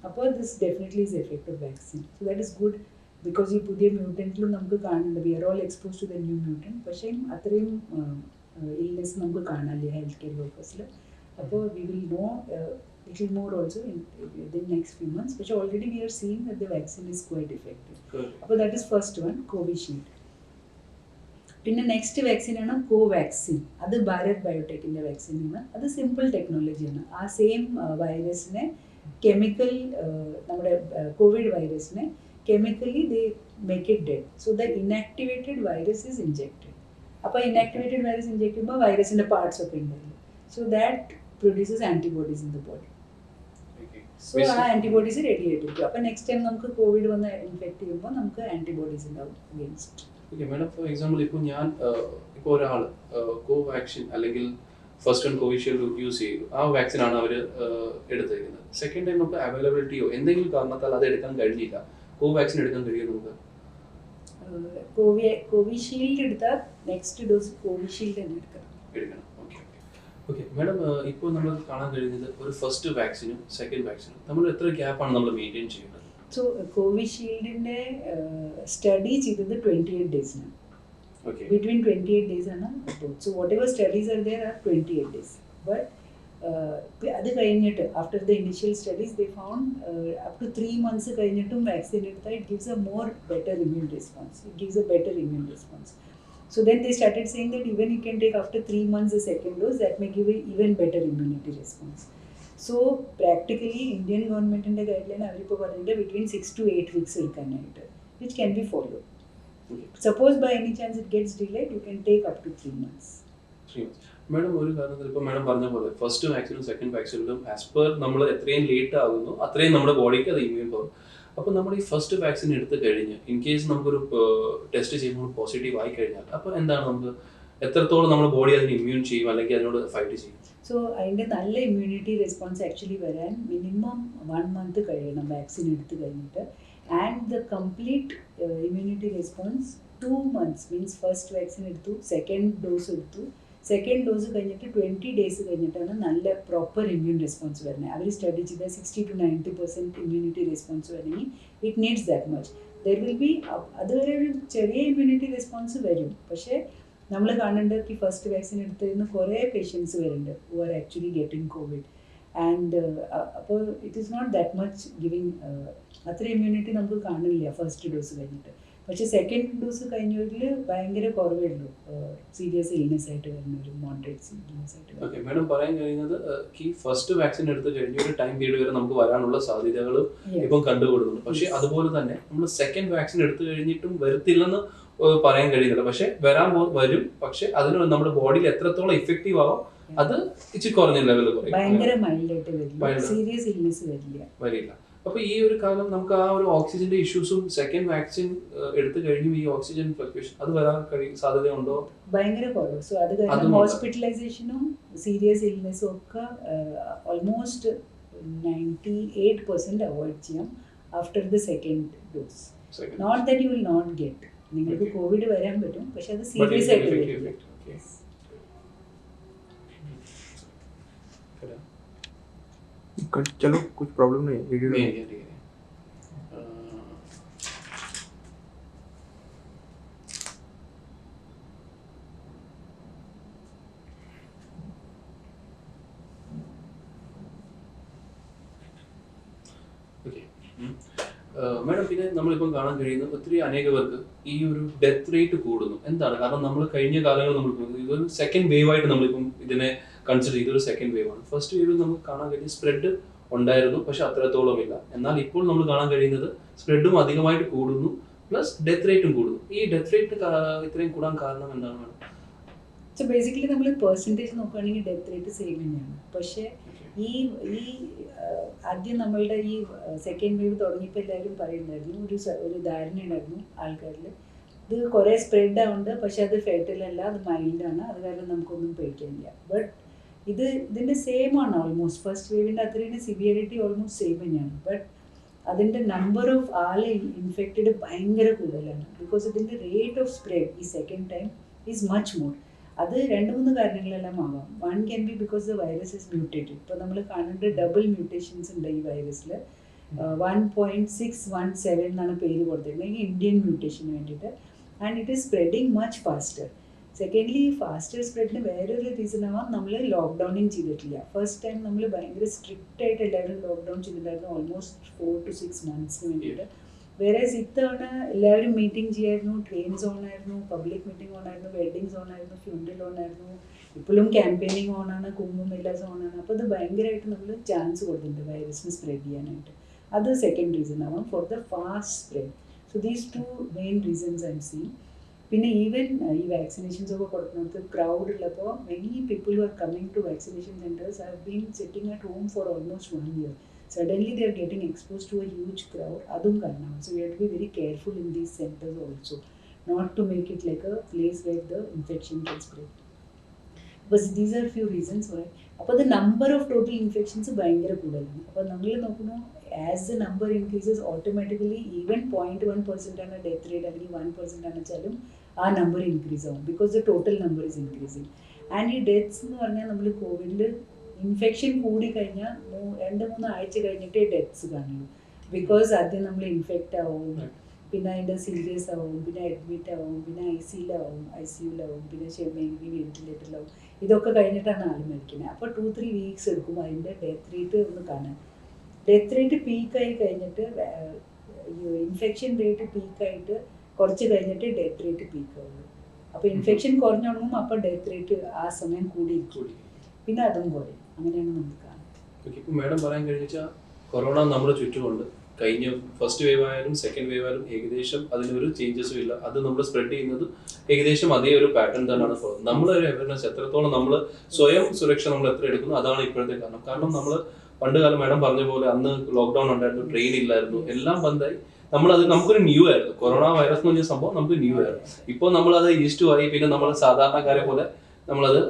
അപ്പോൾ this definitely is effect of vaccine. So that is good. Because ഈ പുതിയ മ്യൂട്ടൻറ്റിലും നമുക്ക് കാണുന്നുണ്ട്, we are all expose to the new mutant. പക്ഷേ അത്രയും ഇൽനെസ് നമുക്ക് കാണാനില്ല ഹെൽത്ത് കെയർ വർക്കേഴ്സിൽ. അപ്പോൾ we will know little more also in the next few months. But already we are seeing that the vaccine is quite effective. അപ്പോൾ that is first one, Covishield. പിന്നെ next വാക്സിനാണ് കോവാക്സിൻ. അത് ഭാരത് ബയോടെക്കിൻ്റെ വാക്സിനാണ്. അത് സിമ്പിൾ ടെക്നോളജിയാണ്. ആ same വൈറസിനെ കെമിക്കൽ നമ്മുടെ Covid വൈറസിനെ chemically they make it dead. So the inactivated virus is injected. അപ്പോൾ ഇനാക്ടിവേറ്റഡ് വൈറസ് ഇഞ്ചെക്ട് ചെയ്യുമ്പോൾ വൈറസിൻ്റെ പാർട്സ് ഒക്കെ ഉണ്ടാവില്ല. So that produces antibodies in the body. So ആ ആൻറ്റിബോഡീസ് റെഡി ആയിട്ടിരിക്കും. അപ്പോൾ നെക്സ്റ്റ് ടൈം നമുക്ക് കോവിഡ് വന്ന് ഇൻഫെക്ട് ചെയ്യുമ്പോൾ നമുക്ക് ആൻറ്റിബോഡീസ് ഉണ്ടാവും against. Okay madam, for example ഇപ്പോൾ ഞാൻ ഇപ്പോൾ ഒരാൾ കോവാക്സിൻ അല്ലെങ്കിൽ ഫസ്റ്റ് വൺ കോവിഷീൽഡ് യൂസ് ചെയ്തു, ആ വാക്സിനാണ് അവർ എടുത്തിരിക്കുന്നത്. സെക്കൻഡ് ടൈം നമുക്ക് അവൈലബിലിറ്റിയോ എന്തെങ്കിലും കാരണത്താൽ അത് എടുക്കാൻ കഴിഞ്ഞില്ല, കോവാക്സിൻ എടുക്കാൻ കഴിയും നമുക്ക്? കോവിഷീൽഡ് എടുത്താൽ നെക്സ്റ്റ് ഡോസ് കോവിഷീൽഡ് തന്നെ എടുക്കണം. ഓക്കെ ഓക്കെ മാഡം, ഇപ്പോൾ നമ്മൾ കാണാൻ കഴിയുന്നത് ഒരു ഫസ്റ്റ് വാക്സിനും സെക്കൻഡ് വാക്സിനും നമ്മൾ എത്ര ഗ്യാപ്പാണ് നമ്മൾ മെയിൻറ്റെയിൻ ചെയ്യേണ്ടത്? സോ കോവിഷീൽഡിൻ്റെ സ്റ്റഡി ചെയ്തത് 28 ഡേയ്സിനാണ്. Between 28 days ആണ് both. So whatever studies are there are 28 days. But അത് കഴിഞ്ഞിട്ട് after the initial studies they found up to 3 months കഴിഞ്ഞിട്ടും വാക്സിൻ എടുത്താൽ it gives a more better immune response. It gives a better immune response. So then they started saying that even you can take after 3 months the second dose, that may give a even better immunity response. So practically Indian government-ന്റെ guideline അവരിപ്പോൾ പറയുന്നത് between 6 to 8 weeks എടുക്കാനായിട്ട്, which can be followed. Suppose by any chance it gets delayed, you can take up to 3 months. 3 months. Madam ഒരു കാരണത്തിൽ ഇപ്പോൾ madam പറഞ്ഞ പോലെ first വാക്സിനും second വാക്സിനും ആസ് പെർ നമ്മൾ എത്രയും ലേറ്റ് ആകുന്നു അത്രയും നമ്മുടെ ബോഡിക്ക് അത് ഇമ്മ്യൂൺ പവർ. അപ്പോൾ നമ്മൾ ഈ ഫസ്റ്റ് വാക്സിൻ എടുത്ത് കഴിഞ്ഞ് ഇൻ കേസ് നമുക്കൊരു ടെസ്റ്റ് ചെയ്യുമ്പോൾ പോസിറ്റീവ് ആയി കഴിഞ്ഞാൽ അപ്പോൾ എന്താണ് നമുക്ക് എത്രത്തോളം നമ്മുടെ ബോഡി അതിന് ഇമ്മ്യൂൺ ചെയ്യും അല്ലെങ്കിൽ അതിനോട് ഫൈറ്റ് ചെയ്യും? സോ അതിൻ്റെ നല്ല ഇമ്മ്യൂണിറ്റി റെസ്പോൺസ് ആക്ച്വലി വരാൻ മിനിമം 1 month കഴിയണം വാക്സിൻ എടുത്ത് കഴിഞ്ഞിട്ട്. And the complete immunity response 2 months means first vaccine എടുത്തു, second dose എടുത്തു, second dose കഴിഞ്ഞിട്ട് 20 days കഴിഞ്ഞിട്ടാണ് നല്ല പ്രോപ്പർ ഇമ്മ്യൂൺ റെസ്പോൺസ് വരുന്നത്. അവർ സ്റ്റഡി ചെയ്ത 60 to 90% ഇമ്മ്യൂണിറ്റി റെസ്പോൺസ് വരണമെങ്കിൽ it needs that much. There will be അതുവരെ ഒരു ചെറിയ ഇമ്മ്യൂണിറ്റി റെസ്പോൺസ് വരും. പക്ഷേ നമ്മൾ കാണേണ്ടത് ഈ ഫസ്റ്റ് വാക്സിൻ എടുത്തിരുന്ന കുറേ പേഷ്യൻസ് വരുന്നുണ്ട് who are actually getting Covid. And അപ്പോൾ it is not that much giving അത്ര ഇമ്മ്യൂണിറ്റി നമുക്ക് കാണില്ല ഫസ്റ്റ് ഡോസ് കഴിഞ്ഞിട്ട്. പക്ഷേ സെക്കൻഡ് ഡോസ് കഴിഞ്ഞവരിൽ ഭയങ്കര കുറവേ ഉള്ളൂ സീരിയസ് ഇൽനെസ് ആയിട്ട് വരുന്നവർ, മോഡറേറ്റ് ഇൽനെസ് ആയിട്ട്. ഓക്കെ മാഡം, പറയാൻ കഴിയുന്നത് ഈ ഫസ്റ്റ് വാക്സിൻ എടുത്ത് കഴിഞ്ഞ ഒരു ടൈം പീരീഡ് വരെ നമുക്ക് വരാനുള്ള സാധ്യതകൾ ഇപ്പം കണ്ടുകൂടുന്നുണ്ട്. പക്ഷേ അതുപോലെ തന്നെ നമ്മൾ സെക്കൻഡ് വാക്സിൻ എടുത്തു കഴിഞ്ഞിട്ടും വരത്തില്ലെന്ന് പറയാൻ കഴിയുന്നില്ല. പക്ഷെ വരും. പക്ഷെ അതിന് നമ്മുടെ ബോഡിയിൽ എത്രത്തോളം ഇഫക്റ്റീവ് ആവും അത് ഇച്ചിരി കുറഞ്ഞ ലെവലിൽ ഭയങ്കര മൈൽഡായിട്ട് വരില്ല, സീരിയസ് ഇൽനെസ് വരില്ല. അപ്പൊ ഈ ഒരു കാലം നമുക്ക് ആ ഒരു ഓക്സിജന്റെ ഇഷ്യൂസും സെക്കൻഡ് വാക്സിൻ എടുത്തു കഴിഞ്ഞും ഈ ഓക്സിജൻ ഫ്ലക്ച്വേഷൻ അത് വരാൻ സാധ്യതയുണ്ടോ? ഭയങ്കര കുറവ്. സോ അത് കാരണം ഹോസ്പിറ്റലൈസേഷനും സീരിയസ് ഇൽനെസ്സും ഒക്കെ ഓൾമോസ്റ്റ് 98% അവോയ്ഡ് ചെയ്യാം after the second dose. Not that you will not get, നിങ്ങൾക്ക് കോവിഡ് വരാൻ പറ്റും പക്ഷെ അത് സീരിയസ് ആയിട്ട് വരില്ല. चलो कुछ प्रॉब्लम नहीं है वीडियो नहीं। മാഡം, പിന്നെ നമ്മളിപ്പം കാണാൻ കഴിയുന്ന ഒത്തിരി അനേകവർക്ക് ഈ ഒരു ഡെത്ത് റേറ്റ് കൂടുന്നു. എന്താണ് കാരണം? നമ്മൾ കഴിഞ്ഞ കാലങ്ങൾ നമ്മൾ ഇതൊരു സെക്കൻഡ് വേവ് ആയിട്ട് നമ്മളിപ്പം ഇതിനെ കൺസിഡർ ചെയ്തൊരു സെക്കൻഡ് വേവ് ആണ്. ഫസ്റ്റ് വേവിൽ നമുക്ക് കാണാൻ കഴിയും സ്പ്രെഡ് ഉണ്ടായിരുന്നു പക്ഷെ അത്രത്തോളം ഇല്ല. എന്നാൽ ഇപ്പോൾ നമ്മൾ കാണാൻ കഴിയുന്നത് സ്പ്രെഡും അധികമായിട്ട് കൂടുന്നു, പ്ലസ് ഡെത്ത് റേറ്റും കൂടുന്നു. ഈ ഡെത്ത് റേറ്റ് ഇത്രയും കൂടാൻ കാരണം എന്താണ് മാഡം? സോ ബേസിക്കലി നമ്മൾ പെർസെൻറ്റേജ് നോക്കുകയാണെങ്കിൽ ഡെത്ത് റേറ്റ് സെയിം തന്നെയാണ്. പക്ഷേ ഈ ആദ്യം നമ്മളുടെ ഈ സെക്കൻഡ് വേവ് തുടങ്ങിയപ്പോൾ എല്ലാവരും പറയുന്നുണ്ടായിരുന്നു, ഒരു ധാരണ ഉണ്ടായിരുന്നു ആൾക്കാരിൽ, ഇത് കുറേ സ്പ്രെഡ് ആവുന്നുണ്ട് പക്ഷെ അത് ഫേറ്റൽ അല്ല, അത് മൈൽഡാണ്, അത് കാരണം നമുക്കൊന്നും പേടിക്കാനില്ല. ബട്ട് ഇതിൻ്റെ സെയിം ആണ് ഓൾമോസ്റ്റ്. ഫസ്റ്റ് വേവിൻ്റെ അത്രയും സിവിയറിറ്റി ഓൾമോസ്റ്റ് സെയിം തന്നെയാണ്. ബട്ട് അതിൻ്റെ നമ്പർ ഓഫ് ആളെ ഇൻഫെക്റ്റഡ് ഭയങ്കര കൂടുതലാണ്. ബിക്കോസ് ഇതിൻ്റെ റേറ്റ് ഓഫ് സ്പ്രെഡ് ഈ second time is much more. അത് 2-3 കാരണങ്ങളെല്ലാം ആവാം. One can be because the virus is mutated. ഇപ്പോൾ നമ്മൾ കാണേണ്ട ഡബിൾ മ്യൂട്ടേഷൻസ് ഉണ്ട് ഈ വൈറസിൽ. 1.617 എന്നാണ് പേര് കൊടുത്തിരുന്നത് ഈ ഇന്ത്യൻ മ്യൂട്ടേഷന് വേണ്ടിയിട്ട്. And it is spreading much faster. Secondly faster സ്പ്രെഡിന് വേറൊരു റീസൺ ആവാം, നമ്മൾ ലോക്ക്ഡൗണിങ് ചെയ്തിട്ടില്ല. ഫസ്റ്റ് ടൈം നമ്മൾ ഭയങ്കര സ്ട്രിക്റ്റ് ആയിട്ട് എല്ലാവരും ലോക്ക്ഡൗൺ ചെയ്തിട്ടുണ്ടായിരുന്നു ഓൾമോസ്റ്റ് 4 to 6 months വേണ്ടിയിട്ട്. വേറെ ഇത്തവണ എല്ലാവരും മീറ്റിംഗ് ചെയ്യായിരുന്നു, ട്രെയിൻസ് ഓൺ ആയിരുന്നു, പബ്ലിക് മീറ്റിംഗ് ഓൺ ആയിരുന്നു, വെഡിങ്സ് ഓൺ ആയിരുന്നു, ഫ്യൂണറൽ ഓൺ ആയിരുന്നു, ഇപ്പോഴും ക്യാമ്പയിനിങ് ഓണാണ്, കുംഭമേളാസ് ഓണാണ്. അപ്പോൾ അത് ഭയങ്കരമായിട്ട് നമ്മൾ ചാൻസ് കൊടുത്തിട്ടുണ്ട് വൈറസിന് സ്പ്രെഡ് ചെയ്യാനായിട്ട്. അത് സെക്കൻഡ് റീസൺ ആവാം for the fast spread. So these 2 main reasons I'm seeing. പിന്നെ ഈവൻ ഈ വാക്സിനേഷൻസ് ഒക്കെ കൊടുക്കുന്നത് ക്രൗഡ് ഉള്ളപ്പോൾ many people who are coming to vaccination centres have been sitting at home for almost 1 year. Suddenly they are getting exposed to a huge crowd. അതും കാരണമാണ്. So we have to be very careful in these centers also. not to make it like a place where the infection can spread. But these are few reasons why. അപ്പോൾ the number of total infections ഭയങ്കര കൂടുതലാണ്. അപ്പോൾ നമ്മൾ നോക്കുന്നു as the number increases automatically even 0.1% ആണ് death rate അല്ലെങ്കിൽ 1% ആണ് വെച്ചാലും ആ നമ്പർ ഇൻക്രീസ് ആവും because the total number is increasing. And ഈ ഡെത്ത്സ് എന്ന് പറഞ്ഞാൽ നമ്മൾ കോവിഡിൽ ഇൻഫെക്ഷൻ കൂടി കഴിഞ്ഞാൽ 2-3 ആഴ്ച കഴിഞ്ഞിട്ടേ ഡെത്ത്സ് കാണുള്ളൂ. ബിക്കോസ് ആദ്യം നമ്മൾ ഇൻഫെക്റ്റ് ആവും, പിന്നെ അതിൻ്റെ സീരിയസ് ആവും, പിന്നെ അഡ്മിറ്റ് ആവും, പിന്നെ ഐസിയുലാവും, പിന്നെ മേ ബി വെന്റിലേറ്ററിലാവും. ഇതൊക്കെ കഴിഞ്ഞിട്ടാണ് ആൾ മരിക്കുന്നത്. അപ്പോൾ 2-3 വീക്സ് എടുക്കും അതിൻ്റെ ഡെത്ത് റേറ്റ് ഒന്ന് കാണാൻ. ഡെത്ത് റേറ്റ് പീക്കായി കഴിഞ്ഞിട്ട് ഇൻഫെക്ഷൻ റേറ്റ് പീക്കായിട്ട് കുറച്ച് കഴിഞ്ഞിട്ട് ഡെത്ത് റേറ്റ് പീക്കാവുള്ളൂ. അപ്പോൾ ഇൻഫെക്ഷൻ കുറഞ്ഞു തുടങ്ങും, അപ്പോൾ ഡെത്ത് റേറ്റ് ആ സമയം കൂടി പിന്നെ അതും കുറയും. അങ്ങനെയാണ് നമുക്ക് കാണുന്നത്. ഇപ്പം മാഡം പറയാൻ കഴിഞ്ഞാൽ കൊറോണ നമ്മുടെ ചുറ്റുമുണ്ട്. കഴിഞ്ഞ ഫസ്റ്റ് വേവ് ആയാലും സെക്കൻഡ് വേവ് ആയാലും ഏകദേശം അതിനൊരു ചേഞ്ചസും ഇല്ല. അത് നമ്മൾ സ്പ്രെഡ് ചെയ്യുന്നത് ഏകദേശം അതേ ഒരു പാറ്റേൺ തന്നെയാണ് ഫോളോ. നമ്മളൊരു അവയർനെസ് എത്രത്തോളം നമ്മൾ സ്വയം സുരക്ഷ നമ്മൾ എത്ര എടുക്കുന്നു അതാണ് ഇപ്പോഴത്തെ കാരണം. കാരണം നമ്മൾ പണ്ട് കാലം മാഡം പറഞ്ഞ പോലെ അന്ന് ലോക്ക്ഡൌൺ ഉണ്ടായിരുന്നു, ട്രെയിൻ ഇല്ലായിരുന്നു, എല്ലാം ബന്ധായി. നമുക്കൊരു ന്യൂ ആയിരുന്നു കൊറോണ വൈറസ് എന്ന് പറഞ്ഞ സംഭവം, നമുക്ക് ന്യൂ ആയിരുന്നു. ഇപ്പോൾ നമ്മളത് യൂസ്ഡ് ആയി, പിന്നെ നമ്മൾ സാധാരണക്കാരെ പോലെ നമ്മളത്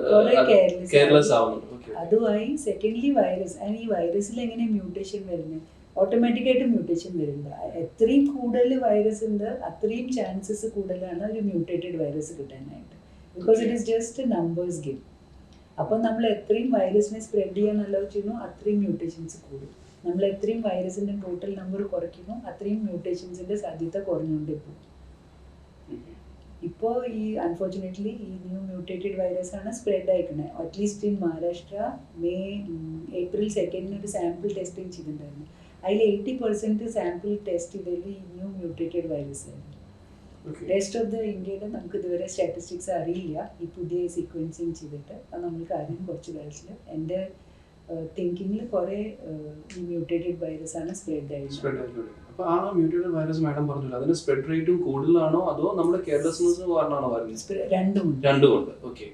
കെയർലെസ് ആവുന്നുണ്ട്. അതുമായി സെക്കൻഡ്ലി വൈറസ്, ആൻഡ് ഈ വൈറസിൽ എങ്ങനെ മ്യൂട്ടേഷൻ വരുന്നത്, ഓട്ടോമാറ്റിക്കായിട്ട് മ്യൂട്ടേഷൻ വരുന്നത്. എത്രയും കൂടുതൽ വൈറസ് ഉണ്ട് അത്രയും ചാൻസസ് കൂടുതലാണ് ഒരു മ്യൂട്ടേറ്റഡ് വൈറസ് കിട്ടാനായിട്ട്. Because it is just numbers game. അപ്പം നമ്മൾ എത്രയും വൈറസിനെ സ്പ്രെഡ് ചെയ്യാൻ ആലോചിക്കുന്നു അത്രയും മ്യൂട്ടേഷൻസ് കൂടും. നമ്മൾ എത്രയും വൈറസിൻ്റെ ടോട്ടൽ നമ്പർ കുറയ്ക്കുന്നു അത്രയും മ്യൂട്ടേഷൻസിൻ്റെ സാധ്യത കുറഞ്ഞുകൊണ്ടേ പോകും. ഇപ്പോൾ ഈ അൺഫോർച്ചുനേറ്റ്ലി ഈ ന്യൂ മ്യൂട്ടേറ്റഡ് വൈറസ് ആണ് സ്പ്രെഡ് ആയിക്കുന്നത്. അറ്റ്ലീസ്റ്റ് ഇൻ മഹാരാഷ്ട്ര ഏപ്രിൽ 2 ഒരു സാമ്പിൾ ടെസ്റ്റിംഗ് ചെയ്തിട്ടുണ്ടായിരുന്നു. അതിൽ 80% സാമ്പിൾ ടെസ്റ്റ് ചെയ്തതിൽ ഈ ന്യൂ മ്യൂട്ടേറ്റഡ് വൈറസ് ആയിരുന്നു. റെസ്റ്റ് ഓഫ് ദ ഇന്ത്യയുടെ നമുക്ക് ഇതുവരെ സ്റ്റാറ്റിസ്റ്റിക്സ് അറിയില്ല ഈ പുതിയ സീക്വൻസിങ് ചെയ്തിട്ട്. അത് നമ്മൾക്ക് ആദ്യം കുറച്ച് കാലത്തിൽ എൻ്റെ തിങ്കിങ്ങിൽ കുറേ ഈ മ്യൂട്ടേറ്റഡ് വൈറസ് ആണ് സ്പ്രെഡ് ആയിട്ടുള്ളത്. അപ്പോൾ ആ മ്യൂട്ടേറ്റഡ് വൈറസ് മാഡം പറഞ്ഞില്ല, അതിന്റെ സ്പ്രെഡ് റേറ്റും കൂടുതലാണോ അതോ നമ്മുടെ കെയർലെസ്നെസ് കാരണമാണോ വരുന്നത്? രണ്ടും ഉണ്ട്. ഓക്കെ.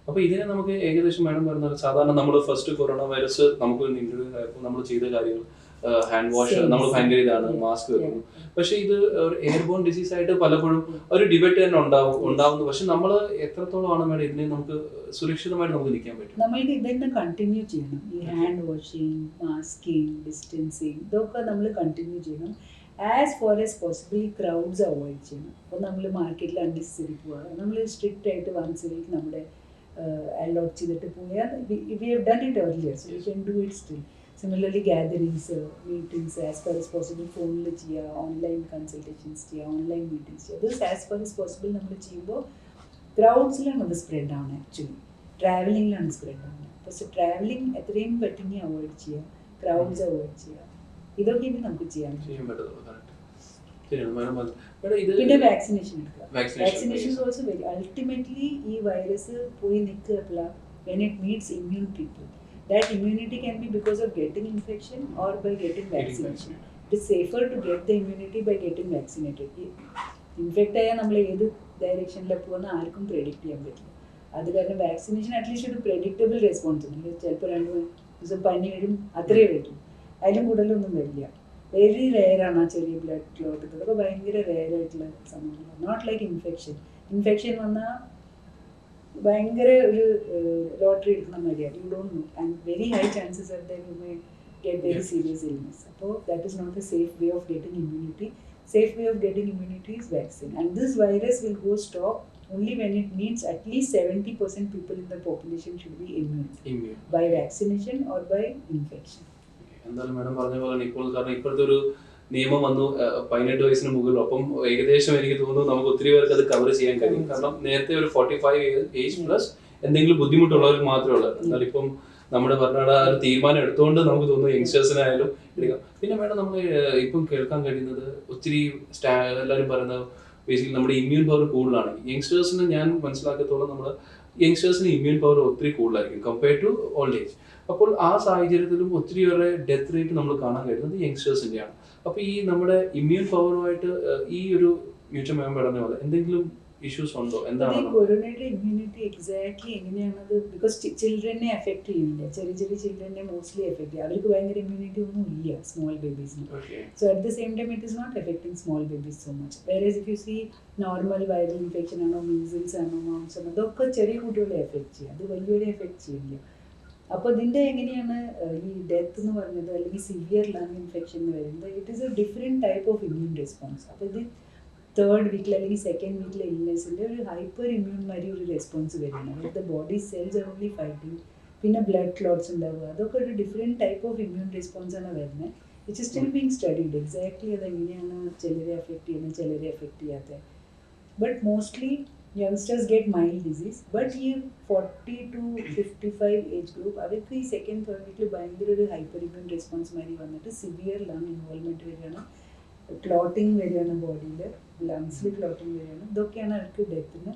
അപ്പോൾ ഇതിനെ നമുക്ക് ഏകദേശം മാഡം പറഞ്ഞത് സാധാരണ നമ്മൾ ഫസ്റ്റ് കൊറോണ വൈറസ് നമുക്ക് ഇൻട്രൊഡ്യൂസ് ആയപ്പോൾ നമ്മൾ ചെയ്ത കാര്യങ്ങൾ ഹാൻഡ് വാഷ് നമ്മൾ ഭയങ്കര ഇതാണ്, മാസ്ക് വെക്കുന്നു. പക്ഷെ ഇത് ഒരു എയർബോൺ ഡിസീസ് ആയിട്ട് പലപ്പോഴും ഒരു ഡിബേറ്റ് തന്നെ ഉണ്ടാവുന്നു. പക്ഷെ നമ്മൾ എത്രത്തോളമാണ് മാഡം ഇതിനെ നമുക്ക് സുരക്ഷിതമായിട്ട് നമുക്ക് നിൽക്കാൻ പറ്റും? നമ്മൾക്ക് ഇതന്നെ കണ്ടിന്യൂ ചെയ്യണം. ഈ ഹാൻഡ് വാഷിങ്, മാസ്കിങ്, ഡിസ്റ്റൻസിങ് ഇതൊക്കെ നമ്മൾ കണ്ടിന്യൂ ചെയ്യണം. As far as possible crowds avoid ചെയ്യണം. അപ്പോൾ നമ്മൾ മാർക്കറ്റിൽ അൺനെസസറി പോവുക, നമ്മൾ സ്ട്രിക്റ്റ് ആയിട്ട് വൺസ് എ വീക്ക് നമ്മുടെ അലോട്ട് ചെയ്തിട്ട് പോയാൽ we have done it earlier, so we can do it still. Similarly gatherings, meetings as far as possible ഫോണിൽ ചെയ്യുക, ഓൺലൈൻ കൺസൾട്ടേഷൻസ് ചെയ്യുക, ഓൺലൈൻ മീറ്റിംഗ്സ് ചെയ്യുക. അത് ആസ് ഫാർ ആസ് പോസിബിൾ നമ്മൾ ചെയ്യുമ്പോൾ ക്രൗഡ്സിലാണ് അത് സ്പ്രെഡ് ആവുന്നത്. ആക്ച്വലി ട്രാവലിങ്ങിലാണ് സ്പ്രെഡ് ആവുന്നത്. പക്ഷേ ട്രാവലിംഗ് എത്രയും പറ്റുമെങ്കിൽ അവോയ്ഡ് ചെയ്യുക, ക്രൗഡ്സ് അവോയ്ഡ് ചെയ്യുക. ഇതൊക്കെ ഇനി നമുക്ക് ചെയ്യാൻ പറ്റും. പിന്നെ വാക്സിനേഷൻ എടുക്കുക. വാക്സിനേഷൻ ഓൾസോ വെരി അൾട്ടിമേറ്റ്ലി ഈ വൈറസ് പോയി നിൽക്കുക when it meets immune people. That immunity can be because of getting infection or by getting vaccination. It is safer to get the immunity by getting vaccinated. Infect ആയാൽ നമ്മൾ ഏത് ഡയറക്ഷനിലാണ് പോകുന്ന ആർക്കും predict ചെയ്യാൻ പറ്റില്ല. അത് കാരണം വാക്സിനേഷൻ അറ്റ്ലീസ്റ്റ് ഒരു പ്രെഡിക്റ്റബിൾ റെസ്പോൺസ് ഉണ്ട്. ചിലപ്പോൾ 2 ദിവസം പനി വരും, അത്രയേ വരും, അതിലും കൂടുതലൊന്നും വരില്ല. വെരി റെയറാണ് ആ ചെറിയ ബ്ലഡ് ക്ലോട്ട്. ഇതൊക്കെ ഭയങ്കര റെയർ ആയിട്ടുള്ള സംഭവങ്ങളാണ്. നോട്ട് ലൈക്ക് ഇൻഫെക്ഷൻ വന്നാൽ ഭയങ്കര ഒരു ലോട്ടറി എടുക്കുന്ന മതിയാണ്. You don't know and very high chances are that you may get very serious illness. അപ്പോൾ that is not a safe way of getting immunity. Safe way of getting immunity is vaccine, and this virus will go stop only when it means at least 70% people in the population should be immune by vaccination or by infection. എന്തായാലും madam പറഞ്ഞ പോലെ ഇപ്പോൾ കാരണം ഇപ്പോഴത്തെ ഒരു നിയമം വന്നു 18 വയസ്സിന് മുകളിൽ. അപ്പം ഏകദേശം എനിക്ക് തോന്നുന്നു നമുക്ക് ഒത്തിരി പേർക്ക് അത് കവർ ചെയ്യാൻ കഴിയും. കാരണം നേരത്തെ ഒരു 45 ഏജ് പ്ലസ് എന്തെങ്കിലും ബുദ്ധിമുട്ടുള്ളവർക്ക് മാത്രമേ ഉള്ളായിരുന്നു. എന്നാൽ ഇപ്പം നമ്മുടെ ഭരണഘടന ഒരു തീരുമാനം എടുത്തുകൊണ്ട് നമുക്ക് തോന്നുന്നു യങ്സ്റ്റേഴ്സിനായാലും എടുക്കാം. പിന്നെ വേണം നമ്മൾ ഇപ്പം കേൾക്കാൻ കഴിയുന്നത് ഒത്തിരി എല്ലാവരും പറയുന്നത് ബേസിക്കലി നമ്മുടെ ഇമ്മ്യൂൺ പവർ കൂടുതലാണ്. യങ്സ്റ്റേഴ്സിന് ഞാൻ മനസ്സിലാക്കത്തോളം നമ്മൾ യങ്സ്റ്റേഴ്സിന് ഇമ്മ്യൂൺ പവർ ഒത്തിരി കൂടുതലായിരിക്കും കമ്പയർ ടു ഓൾഡ് ഏജ്. അപ്പോൾ ആ സാഹചര്യത്തിലും ഒത്തിരിയേറെ ഡെത്ത് റേറ്റ് നമ്മൾ കാണാൻ കഴിയുന്നത് യങ്സ്റ്റേഴ്സിൻ്റെയാണ്. അപ്പോൾ ഈ നമ്മുടെ ഇമ്മ്യൂൺ പവറുമായിട്ട് ഈ ഒരു മ്യൂച്വൽ മെമ്പർ പറഞ്ഞ പോലെ എന്തെങ്കിലും ഇഷ്യൂസ് ഉണ്ടോ? ഈ എന്താണ് കൊറോണയുടെ ഇമ്മ്യൂണിറ്റി എക്സാക്ട്ലി എങ്ങനെയാണത്? ബിക്കോസ് ചിൽഡ്രനെ എഫക്ട് ചെയ്യില്ല, ചെറിയ ചെറിയ ചിൽഡ്രനെ മോസ്റ്റ്ലി എഫക്ട് ചെയ്യും. അവർക്ക് ഭയങ്കര ഇമ്മ്യൂണിറ്റി ഒന്നും ഇല്ല സ്മോൾ ബേബീസിന്. So at the same time it is not effecting small babies so much. Whereas if you see normal viral infection ആണോ, മീസിൽസ് ആണോ, മൗൺസ് ആണോ, അതൊക്കെ ചെറിയ കുട്ടികളെ എഫക്ട് ചെയ്യും, അത് വലിയവരെ എഫക്ട് ചെയ്യില്ല. അപ്പോൾ ഇതിൻ്റെ എങ്ങനെയാണ് ഈ ഡെത്ത് എന്ന് പറഞ്ഞത് അല്ലെങ്കിൽ സിവിയർ ലങ് ഇൻഫെക്ഷൻ എന്ന് പറയുന്നത്, it is A different type of immune response. അപ്പോൾ ഇത് തേർഡ് വീക്കിൽ അല്ലെങ്കിൽ സെക്കൻഡ് വീക്കിലെ ഇൽനെസ്സിൻ്റെ ഒരു ഹൈപ്പർ ഇമ്മ്യൂൺ മാതിരി ഒരു റെസ്പോൺസ് വരുന്നത്. അതായത് body cells are only fighting, പിന്നെ ബ്ലഡ് ക്ലോട്ട്സ് ഉണ്ടാവുക, അതൊക്കെ ഒരു different type of immune response ആണ് വരുന്നത്. It is still being studied exactly അതെങ്ങനെയാണ് ചിലരെ എഫക്ട് ചെയ്യുന്നത്, ചിലരെ എഫക്ട് ചെയ്യാത്തത്. But mostly youngsters get mild disease. But ഈ 40 to 55 ഏജ് ഗ്രൂപ്പ് അവർക്ക് ഈ സെക്കൻഡ് തേർഡ് വീക്കിൽ ഭയങ്കര ഒരു ഹൈപ്പർ ഇമ്മ്യൂൺ റെസ്പോൺസ് മാതിരി വന്നിട്ട് സിവിയർ ലങ് ഇൻവോൾവ്മെൻറ്റ് വരികയാണ്, ക്ലോട്ടിങ് വരികയാണ്, ബോഡിയിൽ ലങ്സിൽ ക്ലോട്ടിങ് വരികയാണ്. ഇതൊക്കെയാണ് അവർക്ക് ഡെത്തിന്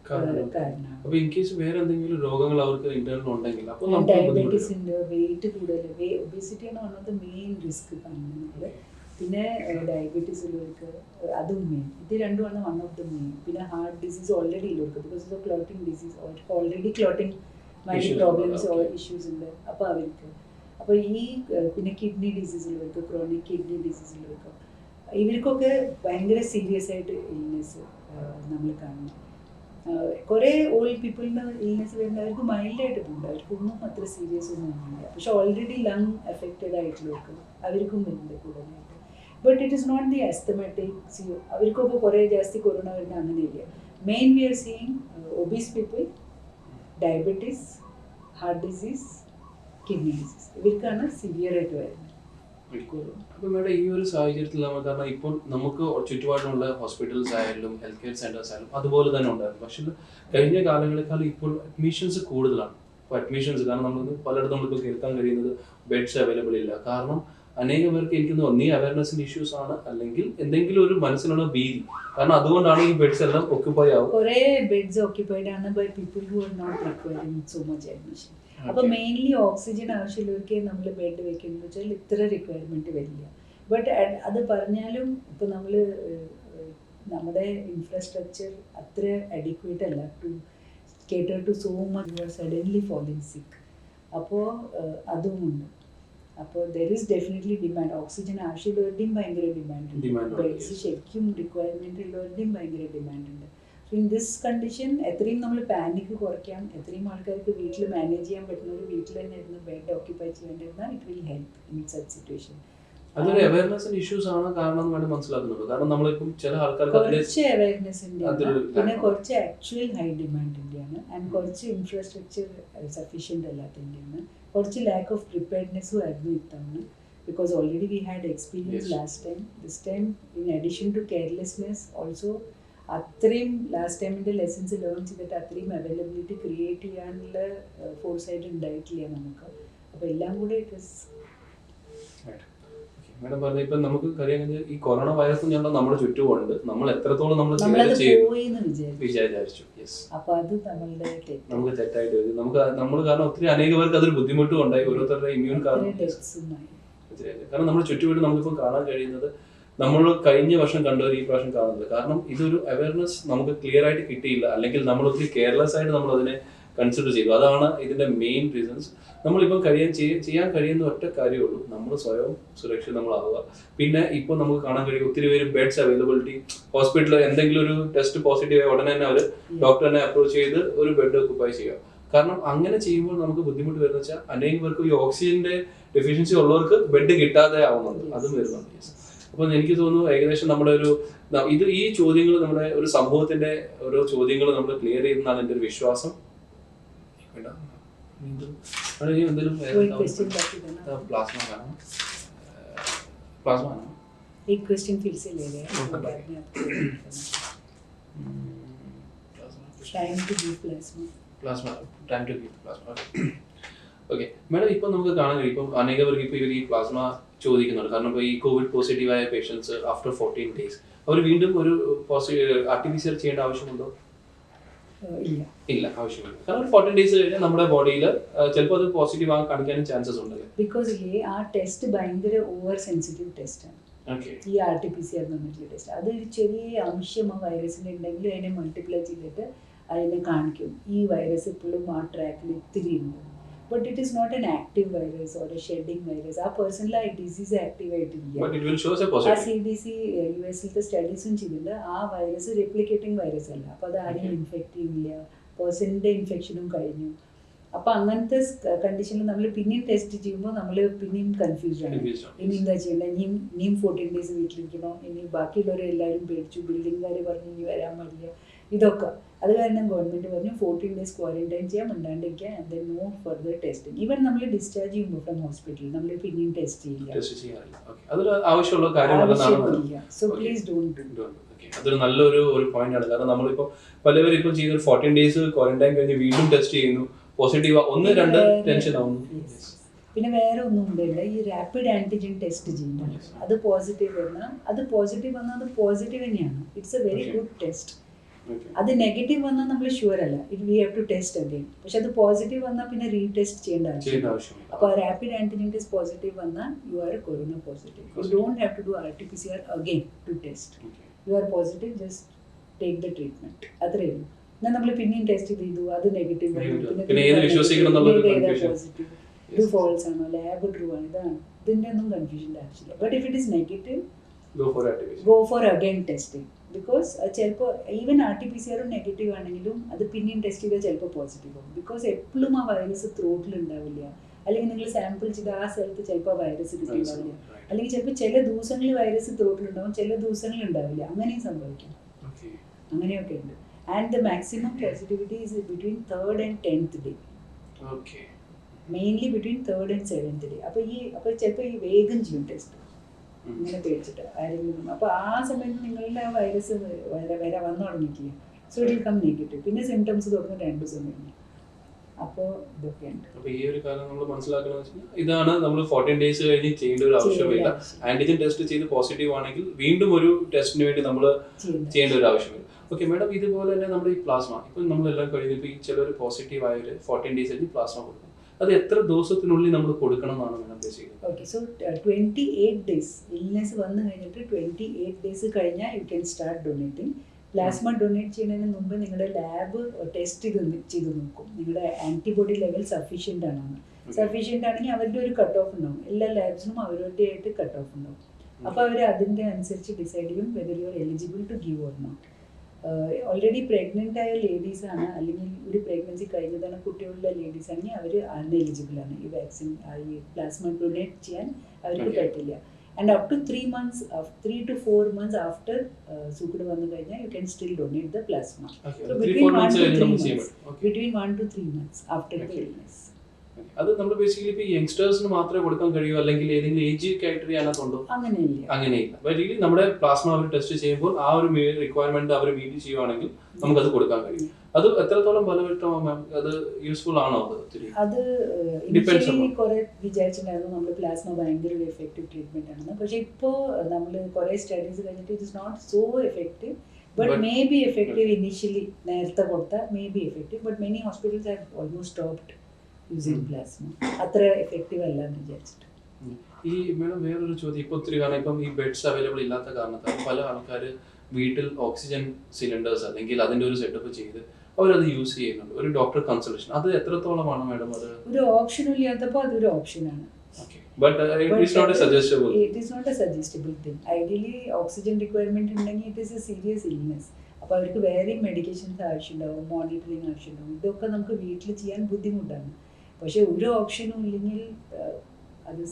കാരണം. അപ്പോൾ ഇൻ കേസ് വേറെ എന്തെങ്കിലും രോഗങ്ങൾ അവർക്ക് ഇന്റേണൽ ഉണ്ടെങ്കിൽ അപ്പോൾ ഡയബറ്റീസ് ഉണ്ട്, വെയിറ്റ് കൂടുതൽ, ഒബേസിറ്റിയാണ് one of the main risk കാണുന്നത്. പിന്നെ ഡയബറ്റീസ് ഉള്ളവർക്ക് അതും മെയിൻ, ഇത് രണ്ടുമാണ് വൺ ഓഫ് ദ മെയിൻ. പിന്നെ ഹാർട്ട് ഡിസീസ് ഓൾറെഡി ഉള്ളവർക്ക് ബിക്കോസ് ഓഫ് ക്ലോട്ടിങ് ഡിസീസ്, അവർക്ക് already clotting mild problems issues ഉണ്ട്. അപ്പോൾ അവർക്ക് അപ്പോൾ ഈ പിന്നെ കിഡ്നി ഡിസീസ് ഉള്ളവർക്ക്, ക്രോണിക് കിഡ്നി ഡിസീസ് ഉള്ളവർക്ക്, ഇവർക്കൊക്കെ ഭയങ്കര സീരിയസ് ആയിട്ട് ഇൽനെസ് നമ്മൾ കാണുന്നു. കുറേ ഓൾഡ് പീപ്പിളിന് ഇൽനെസ് വരുന്ന അവർക്ക് മൈൽഡായിട്ട് പോകുന്നുണ്ട്, അവർക്കൊന്നും അത്ര സീരിയസ് ഒന്നും ഇല്ല. പക്ഷെ ഓൾറെഡി ലങ് എഫക്റ്റഡ് ആയിട്ടുള്ളവർക്ക് അവർക്കും വരുന്നുണ്ട് കൂടുതലായിട്ട്. But it is not the asthmatic സിയോ, അവർക്കൊക്കെ കുറേ ജാസ്തി കൊറോണ വരുന്ന അങ്ങനെയില്ല. Main we are seeing obese people, diabetes, heart disease, kidney disease, ഇവർക്കാണ് സിവിയർ ആയിട്ട് വരുന്നത്. അപ്പോൾ മേഡം ഈ ഒരു സാഹചര്യത്തിൽ നമ്മൾ കാരണം ഇപ്പോൾ നമുക്ക് ചുറ്റുപാടിലുള്ള ഹോസ്പിറ്റൽസ് ആയാലും ഹെൽത്ത് കെയർ സെന്റേഴ്സ് ആയാലും അതുപോലെ തന്നെ ഉണ്ടായിരുന്നു. പക്ഷേ കഴിഞ്ഞ കാലങ്ങളെക്കാളും ഇപ്പോൾ അഡ്മിഷൻസ് കൂടുതലാണ്. ഇപ്പോൾ അഡ്മിഷൻസ് കാരണം നമുക്ക് പലയിടത്തും നമ്മളിപ്പോൾ കേൾക്കാൻ കഴിയുന്നത് ബെഡ്സ് അവൈലബിൾ ഇല്ല. കാരണം അനേകം പേർക്ക് എനിക്കൊന്ന് ഒന്നീ അവയർനെസ്സിന്റെ ഇഷ്യൂസ് ആണ്, അല്ലെങ്കിൽ എന്തെങ്കിലും ഒരു മനസ്സിലുള്ള ഭീതി. കാരണം അതുകൊണ്ടാണ് ഈ ബെഡ്സ് എല്ലാം ഓക്യുപ്പൈ ആവും. കുറേ ബെഡ്സ് ഓക്യുപ്പൈഡ് ആണ് by people who are not requiring so much admission. അപ്പോൾ മെയിൻലി ഓക്സിജൻ ആവശ്യമുള്ളവർക്ക് നമ്മൾ ബെഡ് വെക്കുന്നത് വെച്ചാൽ ഇത്ര റിക്വയർമെൻറ്റ് വരില്ല. ബട്ട് അത് പറഞ്ഞാലും ഇപ്പോൾ നമ്മൾ നമ്മുടെ ഇൻഫ്രാസ്ട്രക്ചർ അത്ര അഡിക്വേറ്റ് അല്ല to cater to so much you are suddenly falling sick. അപ്പോൾ അതുമുണ്ട്. അപ്പോൾ there is definitely demand. Oxygen ആവശ്യമുള്ളവരുടെയും ഭയങ്കര ഡിമാൻഡ് ഉണ്ട്, ബെഡ്സ് ശരിക്കും റിക്വയർമെൻറ്റ് ഉള്ളവരുടെയും ഭയങ്കര ഡിമാൻഡ് ഉണ്ട്. ഇൻ ദിസ് കണ്ടീഷൻ എത്രയും നമ്മൾ പാനിക്ക് കുറയ്ക്കാം, എത്രയും ആൾക്കാർക്ക് വീട്ടിൽ മാനേജ് ചെയ്യാൻ പറ്റുന്ന ഒരു വീട്ടിൽ തന്നെ ഇരുന്ന് ബെഡ് ഓക്യുപ്പൈ ചെയ്യേണ്ടിരുന്നാൽ it will help in such situation. അതൊരു അവയർനെസ്സിന്റെ ഇഷ്യൂസ് ആണ് കാരണം വേണ്ടി മനസ്സിലാക്കുന്നുണ്ട്. കാരണം നമ്മളിപ്പം ചില ആൾക്കാർക്ക് കുറച്ച് അവയർനെസ്സിൻ്റെ പിന്നെ കുറച്ച് ആക്ച്വൽ ഹൈ ഡിമാൻഡിൻ്റെയാണ് ആൻഡ് കുറച്ച് ഇൻഫ്രാസ്ട്രക്ചർ സഫീഷ്യൻ്റ് അല്ലാത്തതിൻ്റെയാണ്, കുറച്ച് ലാക്ക് ഓഫ് പ്രിപ്പയർഡ്നെസ്സും ആയിരുന്നു ഇത്തവണ. Because already we had experience last time. This time in addition to carelessness also അത്രയും ലാസ്റ്റ് ടൈമിൻ്റെ ലെസൺസ് ലേൺ ചെയ്തിട്ട് അത്രയും അവൈലബിലിറ്റി ക്രിയേറ്റ് ചെയ്യാനുള്ള ഫോഴ്സ് ആയിട്ട് ഉണ്ടായിട്ടില്ല നമുക്ക്. അപ്പോൾ എല്ലാം കൂടെ ഇറ്റ് ഇസ് മേഡം പറഞ്ഞ ഇപ്പം നമുക്ക് അറിയാമെങ്കിൽ ഈ കൊറോണ വൈറസ് നമ്മുടെ ചുറ്റുമുണ്ട്, നമ്മൾ എത്രത്തോളം നമ്മൾ വിചാരിച്ചു. യെസ്, അപ്പോൾ അത് നമ്മളുടെ നമുക്ക് തെറ്റായിട്ട് വരും. നമ്മൾ കാരണം ഒത്തിരി അനേക പേർക്ക് അതൊരു ബുദ്ധിമുട്ടും ഉണ്ടായി, ഓരോരുത്തരുടെ ഇമ്മ്യൂൺ കാരണം. കാരണം നമ്മുടെ ചുറ്റുപാട് നമുക്കിപ്പോൾ കാണാൻ കഴിയുന്നത് നമ്മൾ കഴിഞ്ഞ വർഷം കണ്ടവർ ഈ പ്രാവശ്യം കാണുന്നത്. കാരണം ഇതൊരു അവയർനെസ് നമുക്ക് ക്ലിയർ ആയിട്ട് കിട്ടിയില്ല, അല്ലെങ്കിൽ നമ്മൾ ഒത്തിരി കെയർലെസ് ആയിട്ട് നമ്മൾ അതിനെ കൺസിഡർ ചെയ്തു. അതാണ് ഇതിന്റെ മെയിൻ റീസൺസ്. നമ്മളിപ്പം ചെയ്യാൻ കഴിയുന്ന ഒറ്റ കാര്യമുള്ളൂ, നമ്മൾ സ്വയം സുരക്ഷിത നമ്മളാവുക. പിന്നെ ഇപ്പോൾ നമുക്ക് കാണാൻ കഴിയും ഒത്തിരി പേര് ബെഡ്സ് അവൈലബിലിറ്റി, ഹോസ്പിറ്റലിൽ എന്തെങ്കിലും ഒരു ടെസ്റ്റ് പോസിറ്റീവ് ആയി ഉടനെ തന്നെ അവർ ഡോക്ടറിനെ അപ്രോച്ച് ചെയ്ത് ഒരു ബെഡ് ഒക്കുപ്പൈ ചെയ്യുക. കാരണം അങ്ങനെ ചെയ്യുമ്പോൾ നമുക്ക് ബുദ്ധിമുട്ട് വരുന്ന വെച്ചാൽ അനേകം പേർക്ക് ഈ ഓക്സിജന്റെ ഡെഫിഷ്യൻസി ഉള്ളവർക്ക് ബെഡ് കിട്ടാതെ ആവുന്നുണ്ട്, അതും വരുന്നുണ്ട്. അപ്പോൾ എനിക്ക് തോന്നുന്നു ഏകദേശം നമ്മുടെ ഈ ചോദ്യങ്ങൾ നമ്മുടെ ഒരു സമൂഹത്തിന്റെ ഓരോ ചോദ്യങ്ങൾ നമ്മൾ ക്ലിയർ ചെയ്യുന്നതാണ് എൻ്റെ ഒരു വിശ്വാസം. ഓക്കെ മാഡം, ഇപ്പം നമുക്ക് കാണാൻ കഴിയും ഇപ്പം അനേകവർക്ക് ഇപ്പോൾ ഇവർ ഈ പ്ലാസ്മ ചോദിക്കുന്നുണ്ട്. കാരണം ഇപ്പോൾ ഈ കോവിഡ് പോസിറ്റീവായ പേഷ്യൻസ് ആഫ്റ്റർ 14 days അവർ വീണ്ടും ഒരു RT-PCR ചെയ്യേണ്ട ആവശ്യമുണ്ടോ? ഇല്ല, ആവശ്യമില്ല. കാരണം 14 days കഴിഞ്ഞാൽ നമ്മുടെ ബോഡിയിൽ ചിലപ്പോൾ അത് പോസിറ്റീവ് ആകാൻ കാണിക്കാനും ചാൻസസ് ഉണ്ടല്ലേ? ബിക്കോസ് ആ ടെസ്റ്റ് ഭയങ്കര ഓവർ സെൻസിറ്റീവ് ടെസ്റ്റാണ്. ഈ RT-PCR എന്ന് പറഞ്ഞിട്ടുള്ള ടെസ്റ്റ്. അതൊരു ചെറിയ അംശം ആ വൈറസിന് ഉണ്ടെങ്കിൽ അതിനെ മൾട്ടിപ്ലൈ ചെയ്തിട്ട് അതിനെ കാണിക്കും ഈ വൈറസ് ഇപ്പോഴും ആ ട്രാക്കിൽ ഇത്തിരി ഉണ്ട്. But it is not an active virus or a shedding virus. ആ പേഴ്സണിൽ ആ ഡിസീസ് ആക്റ്റീവ് ആയിട്ടില്ല. ആ CDC US-ത്തെ സ്റ്റഡീസും ചെയ്തിട്ടുണ്ട്. ആ വൈറസ് റെപ്ലിക്കേറ്റിംഗ് വൈറസ് അല്ല. അപ്പോൾ അത് ആരെയും ഇൻഫെക്റ്റ് ചെയ്യുന്നില്ല. പേഴ്സണിൻ്റെ ഇൻഫെക്ഷനും കഴിഞ്ഞു. അപ്പോൾ അങ്ങനത്തെ കണ്ടീഷനിൽ നമ്മൾ പിന്നെയും ടെസ്റ്റ് ചെയ്യുമ്പോൾ നമ്മൾ പിന്നെയും കൺഫ്യൂസ്ഡ് ആണ്. ഇനി എന്താ ചെയ്യേണ്ടത്? ഇനിയും 14 ഡേയ്സ് വീട്ടിലിരിക്കണോ? ഇനി ബാക്കിയുള്ളവരെല്ലാവരും പേടിച്ചു. ബിൽഡിംഗുകാർ പറഞ്ഞു ഇനി വരാൻ പാടില്ല. ഇതൊക്കെ അത് കാരണം ഗവൺമെൻറ് പറഞ്ഞു 14 ഡേയ്സ് ക്വാറന്റൈൻ ചെയ്യാൻ, മിണ്ടാണ്ടിരിക്കുക, and then no further testing. Even നമ്മൾ ഡിസ്ചാർജ് ചെയ്യുമ്പോൾ ഫ്രം ഹോസ്പിറ്റലിൽ നമ്മൾ പിന്നെയും ടെസ്റ്റ് ചെയ്യില്ല. So please don't do. അതൊരു നല്ലൊരു പോയിന്റ് ആണ്. കാരണം നമ്മളിപ്പോൾ പലവരും ഇപ്പം ചെയ്ത് 14 ഡേയ്സ് ക്വാറന്റൈൻ കഴിഞ്ഞ് വീണ്ടും ടെസ്റ്റ് ചെയ്യുന്നു, പോസിറ്റീവ് 1-2 ടെൻഷൻ ആവുന്നു. പിന്നെ വേറെ ഒന്നും ഉണ്ടല്ല, ഈ റാപ്പിഡ് ആന്റിജൻ ടെസ്റ്റ് ചെയ്യുന്നത്. അത് പോസിറ്റീവ് വന്നാൽ അത് പോസിറ്റീവ് തന്നെയാണ്. It's a very good test. അത് നെഗറ്റീവ് വന്നാൽ നമ്മൾ ഷുവർ അല്ല, we have to test again. പക്ഷെ അത് പോസിറ്റീവ് വന്നാൽ പിന്നെ റീടെസ്റ്റ് ചെയ്യേണ്ട ആവശ്യമില്ല. അപ്പോൾ റാപ്പിഡ് ആന്റിജൻ ടെസ്റ്റ് പോസിറ്റീവ് വന്നാൽ you are corona positive. You don't have to do RT-PCR again to test. You are positive, just take the treatment. അത്രയേ ഉള്ളൂ. എന്നാൽ നമ്മൾ പിന്നെയും ടെസ്റ്റ് ചെയ്തു, അത് നെഗറ്റീവ് പോസിറ്റീവ്, ഇത് ഫോൾസ് ആണോ, ലാബ് ട്രൂ ആണ്, ഇതാണ്. ഇതിൻ്റെ ഒന്നും കൺഫ്യൂഷൻ്റെ ആവശ്യമില്ല. But if it is negative, go for again testing. Because ചിലപ്പോൾ ഈവൻ RT-PCR നെഗറ്റീവ് ആണെങ്കിലും അത് പിന്നെയും ടെസ്റ്റ് ചെയ്താൽ ചിലപ്പോൾ പോസിറ്റീവ് ആവും. ബിക്കോസ് എപ്പോഴും ആ വൈറസ് ത്രോട്ടിൽ ഉണ്ടാവില്ല. അല്ലെങ്കിൽ നിങ്ങൾ സാമ്പിൾ ചെയ്ത് ആ സ്ഥലത്ത് ചിലപ്പോൾ വൈറസ് കിട്ടിയിട്ടുണ്ടാവില്ല. അല്ലെങ്കിൽ ചിലപ്പോൾ ചില ദിവസങ്ങളിൽ വൈറസ് ത്രോട്ടിലുണ്ടാവും, ചില ദിവസങ്ങളിൽ ഉണ്ടാവില്ല. അങ്ങനെയും സംഭവിക്കും. അങ്ങനെയൊക്കെ ഉണ്ട്. And the maximum positivity is between 3rd and 10th day. Mainly between 3rd and 7th day. അപ്പോൾ ചിലപ്പോൾ ഈ വേഗം ചെയ്യും ടെസ്റ്റ്, ഇങ്ങനെ പേടിച്ചിട്ട് ആരെങ്കിലും. അപ്പോൾ ആ സമയത്ത് നിങ്ങളുടെ ആ വൈറസ് വന്നു തുടങ്ങിയിട്ടില്ല. So it will come negative. പിന്നെ സിംറ്റംസ് തുടങ്ങും 2 ദിവസം കഴിഞ്ഞ്. അപ്പോൾ ഇതൊക്കെയുണ്ട്. അപ്പോൾ ഈ ഒരു കാര്യം നമ്മൾ മനസ്സിലാക്കുന്നത് ഇതാണ്, നമ്മൾ 14 ഡേയ്സ് കഴിഞ്ഞ് ചെയ്യേണ്ട ഒരു ആവശ്യമില്ല. ആന്റിജൻ ടെസ്റ്റ് ചെയ്ത് പോസിറ്റീവ് ആണെങ്കിൽ വീണ്ടും ഒരു ടെസ്റ്റിന് വേണ്ടി നമ്മൾ ചെയ്യേണ്ട ഒരു ആവശ്യമില്ല. ഓക്കെ മാഡം, ഇതുപോലെ തന്നെ നമ്മുടെ ഈ പ്ലാസ്മ ഇപ്പം നമ്മളെല്ലാം കഴിഞ്ഞ് ഇപ്പോൾ ഈ ചിലർ പോസിറ്റീവ് ആയവർ 14 ഡേയ്സ് കഴിഞ്ഞ് പ്ലാസ്മ കൊടുക്കും. അത് എത്ര ദിവസത്തിനുള്ളിൽ നമ്മൾ കൊടുക്കണം എന്നാണ് മാഡം ഉദ്ദേശിക്കുന്നത്? ഓക്കെ, സോ 28 ഡേയ്സ് ഇൽനെസ് വന്നു കഴിഞ്ഞിട്ട് 28 ഡേയ്സ് കഴിഞ്ഞാൽ you can start donating. Plasma donate ചെയ്യുന്നതിന് മുമ്പ് നിങ്ങളുടെ ലാബ് ടെസ്റ്റ് ചെയ്ത് നോക്കും നിങ്ങളുടെ ആൻറ്റിബോഡി ലെവൽ സഫീഷ്യൻ്റ് ആണോ. സഫീഷ്യൻ്റ് ആണെങ്കിൽ അവരുടെ ഒരു കട്ട് ഓഫ് ഉണ്ടാവും. എല്ലാ ലാബ്സിനും അവരുടേതായിട്ട് കട്ട് ഓഫ് ഉണ്ടാവും. അപ്പോൾ അവർ അതിൻ്റെ അനുസരിച്ച് ഡിസൈഡ് ചെയ്യും whether you are eligible to give or not. Already pregnant ആയ ലേഡീസാണ്, അല്ലെങ്കിൽ ഒരു പ്രഗ്നൻസി കഴിഞ്ഞതാണ് കുട്ടികളുടെ ലേഡീസ് ആണെങ്കിൽ അവർ അൺഎലിജിബിളാണ് ഈ വാക്സിൻ, ഈ പ്ലാസ്മ ഡൊണേറ്റ് ചെയ്യാൻ അവർക്ക് പറ്റില്ല. And up to 3 to 4 months after സൂക്കട് വന്നു കഴിഞ്ഞാൽ you can still donate the plasma. So between 1 to 3 months after the illness. അത് നമ്മൾ ബേസിക്കലി ഇപ്പോൾ യങ്സ്റ്റേഴ്സിന് മാത്രമേ കൊടുക്കാൻ കഴിയൂ, അല്ലെങ്കിൽ ഏതെങ്കിലും ഏജ് കാറ്റഗറി അതിനകത്തുണ്ടോ? അങ്ങനെയില്ല. ബേസിക്കലി നമ്മുടെ പ്ലാസ്മ അവർ ടെസ്റ്റ് ചെയ്യുമ്പോൾ ആ ഒരു റിക്വയർമെന്റ് അവർ മീറ്റ് ചെയ്യുവാണെങ്കിൽ നമുക്കത് കൊടുക്കാൻ കഴിയും. അത് എത്രത്തോളം ഫലവത്താവും മാം? അത് യൂസ്ഫുൾ ആണോ? അത് ഇനിഷ്യലി കുറെ വിചാരിച്ചിട്ടുണ്ടായിരുന്നു നമ്മൾ പ്ലാസ്മ ഭയങ്കര ഒരു എഫക്റ്റീവ് ട്രീറ്റ്മെന്റ് ആണെന്ന്. പക്ഷെ ഇപ്പോൾ നമ്മൾ കുറെ സ്റ്റഡീസ് കഴിഞ്ഞിട്ട് it is not so effective. But may be effective initially, നേരത്തെ കൊടുത്താൽ may be effective. But many hospitals have almost stopped using plasma. അത്ര എഫക്റ്റീവ് അല്ല എന്ന് വിചാരിച്ചിട്ട്. ഈ മേഡം വേറൊരു ചോദ്യം, ഇപ്പോൾ ഒത്തിരി കാരണം ഇപ്പം ഈ ബെഡ്സ് അവൈലബിൾ ഇല്ലാത്ത കാരണത്താൽ പല ആൾക്കാർ വീട്ടിൽ ഓക്സിജൻ സിലിണ്ടേഴ്സ് അല്ലെങ്കിൽ അതിൻ്റെ ഒരു സെറ്റപ്പ് ചെയ്ത് അവരത് യൂസ് ചെയ്യുന്നുണ്ട്. ഒരു ഡോക്ടർ കൺസൾട്ടേഷൻ അത് എത്രത്തോളമാണ് മാഡം? അത് ഒരു ഓപ്ഷൻ ഇല്ലാത്തപ്പോൾ അതൊരു ഓപ്ഷനാണ്. But it is not a suggestible. It is not a suggestible thing. Ideally, oxygen requirement ഉണ്ടെങ്കിൽ it is a serious illness. അപ്പോൾ അവർക്ക് വേറെ മെഡിക്കേഷൻസ് ആവശ്യമുണ്ടാവും, മോണിറ്ററിങ് ആവശ്യമുണ്ടാവും. ഇതൊക്കെ നമുക്ക് വീട്ടിൽ ചെയ്യാൻ ബുദ്ധിമുട്ടാണ്. പക്ഷെ ഒരു ഓപ്ഷനും ഇല്ലെങ്കിൽ അത്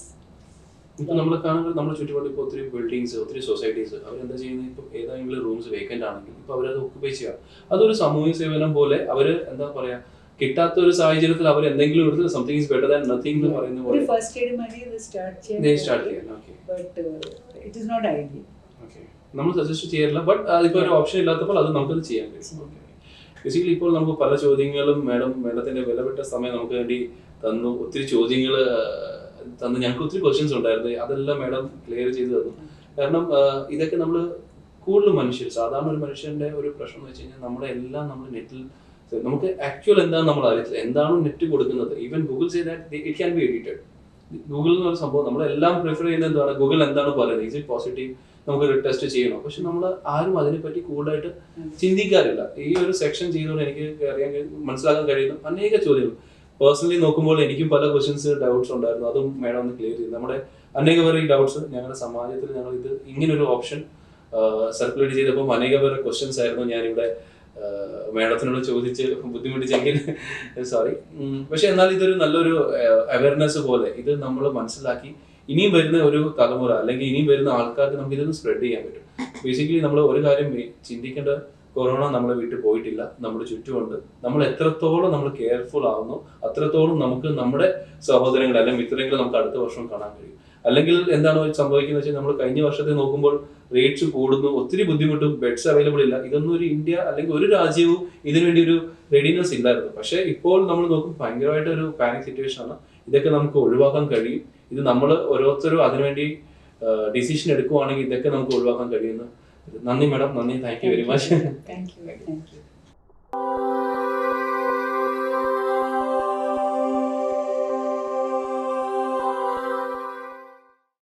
ഇപ്പോൾ നമ്മൾ കാണുന്നത് നമ്മുടെ ചുറ്റുപാട് ഇപ്പോൾ ഒത്തിരി ബിൽഡിങ്സ്, ഒത്തിരി സൊസൈറ്റീസ് അവരെന്താ ചെയ്യുന്നത്, ഇപ്പോൾ ഏതെങ്കിലും റൂംസ് വേക്കൻ്റ് ആണെങ്കിൽ ഇപ്പോൾ അവരത് ഒക്കുപൈ ചെയ്യുക. അതൊരു സാമൂഹ്യ സേവനം പോലെ അവർ എന്താ പറയുക, കിട്ടാത്ത ഒരു സാഹചര്യത്തിൽ അവർ എന്തെങ്കിലും എടുത്ത് something is better than nothing എന്ന് പറയുന്ന പോലെ ഫസ്റ്റ് എയ്ഡ് മതി സ്റ്റാർട്ട് ചെയ്യാൻ. But it is not ideal. നമ്മൾ സജസ്റ്റ് ചെയ്യാറില്ല. ബട്ട് അതിപ്പോൾ ഒരു ഓപ്ഷൻ ഇല്ലാത്തപ്പോൾ അത് നമുക്കത് ചെയ്യാൻ കഴിയും. ബേസിക്കലി ഇപ്പോൾ നമുക്ക് പല ചോദ്യങ്ങളും മേഡത്തിന്റെ വിലപ്പെട്ട സമയം നമുക്ക് വേണ്ടി തന്നു. ഒത്തിരി ചോദ്യങ്ങൾ തന്നു, ഞങ്ങൾക്ക് ഒത്തിരി ക്വസ്റ്റ്യൻസ് ഉണ്ടായിരുന്നു. അതെല്ലാം മേഡം ക്ലിയർ ചെയ്ത് തന്നു. കാരണം ഇതൊക്കെ നമ്മൾ കൂടുതൽ മനുഷ്യർ, സാധാരണ ഒരു മനുഷ്യന്റെ ഒരു പ്രശ്നം എന്ന് വെച്ച് കഴിഞ്ഞാൽ നമ്മുടെ എല്ലാം നമ്മൾ നെറ്റിൽ, നമുക്ക് ആക്ച്വൽ എന്താണെന്ന് നമ്മൾ അറിയത്തില്ല. എന്താണ് നെറ്റ് കൊടുക്കുന്നത്? Even Google say that it can be edited. Google എന്നൊരു സംഭവം നമ്മളെല്ലാം പ്രിഫർ ചെയ്യുന്നത് എന്താണ്, ഗൂഗിൾ എന്താണ് പറയുന്നത്, ഈസ് ഇറ്റ് പോസിറ്റീവ്, നമുക്ക് ടെസ്റ്റ് ചെയ്യണോ, പക്ഷെ നമ്മൾ ആരും അതിനെപ്പറ്റി കൂടുതലായിട്ട് ചിന്തിക്കാറില്ല. ഈ ഒരു സെക്ഷൻ ചെയ്തുകൊണ്ട് എനിക്ക് മനസ്സിലാക്കാൻ കഴിയുന്ന അനേക ചോദ്യങ്ങൾ പേഴ്സണലി നോക്കുമ്പോൾ എനിക്കും പല ക്വസ്റ്റ്യൻസ് ഡൗട്ട്സ് ഉണ്ടായിരുന്നു. അതും മേഡം ഒന്ന് ക്ലിയർ ചെയ്തു. നമ്മുടെ അനേകപേരുടെ ഈ ഡൗട്ട്സ് ഞങ്ങളുടെ സമാജത്തിൽ ഞങ്ങൾ ഇത് ഇങ്ങനൊരു ഓപ്ഷൻ സർക്കുലേറ്റ് ചെയ്തപ്പോൾ അനേകപേരുടെ ക്വസ്റ്റ്യൻസ് ആയിരുന്നു ഞാനിവിടെ മേഡത്തിനോട് ചോദിച്ച് ബുദ്ധിമുട്ടിച്ചെങ്കിൽ സോറി. പക്ഷെ എന്നാൽ ഇതൊരു നല്ലൊരു അവയർനെസ് പോലെ ഇത് നമ്മൾ മനസ്സിലാക്കി ഇനിയും വരുന്ന ഒരു തലമുറ അല്ലെങ്കിൽ ഇനിയും വരുന്ന ആൾക്കാർക്ക് നമുക്ക് ഇതൊന്ന് സ്പ്രെഡ് ചെയ്യാൻ പറ്റും. ബേസിക്കലി നമ്മൾ ഒരു കാര്യം ചിന്തിക്കേണ്ട, കൊറോണ നമ്മളെ വിട്ടു പോയിട്ടില്ല, നമ്മുടെ ചുറ്റുമുണ്ട്. നമ്മൾ എത്രത്തോളം നമ്മൾ കെയർഫുൾ ആവുന്നു അത്രത്തോളം നമുക്ക് നമ്മുടെ സഹോദരങ്ങൾ അല്ലെങ്കിൽ മിത്രങ്ങൾ നമുക്ക് അടുത്ത വർഷം കാണാൻ കഴിയും. അല്ലെങ്കിൽ എന്താണ് സംഭവിക്കുന്നത് വെച്ചാൽ നമ്മൾ കഴിഞ്ഞ വർഷത്തെ നോക്കുമ്പോൾ റേറ്റ്സ് കൂടുന്നു, ഒത്തിരി ബുദ്ധിമുട്ടും, ബെഡ്സ് അവൈലബിൾ ഇല്ല. ഇതൊന്നും ഒരു ഇന്ത്യ അല്ലെങ്കിൽ ഒരു രാജ്യവും ഇതിനുവേണ്ടി ഒരു റെഡിനെസ് ഇല്ലായിരുന്നു. പക്ഷെ ഇപ്പോൾ നമ്മൾ നോക്കും ഭയങ്കരമായിട്ട് ഒരു പാനിക് സിറ്റുവേഷൻ ആണ്. ഇതൊക്കെ നമുക്ക് ഒഴിവാക്കാൻ കഴിയും. ഇത് നമ്മൾ ഓരോരുത്തരും അതിനുവേണ്ടി ഡിസിഷൻ എടുക്കുവാണെങ്കിൽ ഇതൊക്കെ നമുക്ക് ഒഴിവാക്കാൻ കഴിയുന്നു. നന്ദി മാഡം, നന്ദി, thank you very much. Thank you.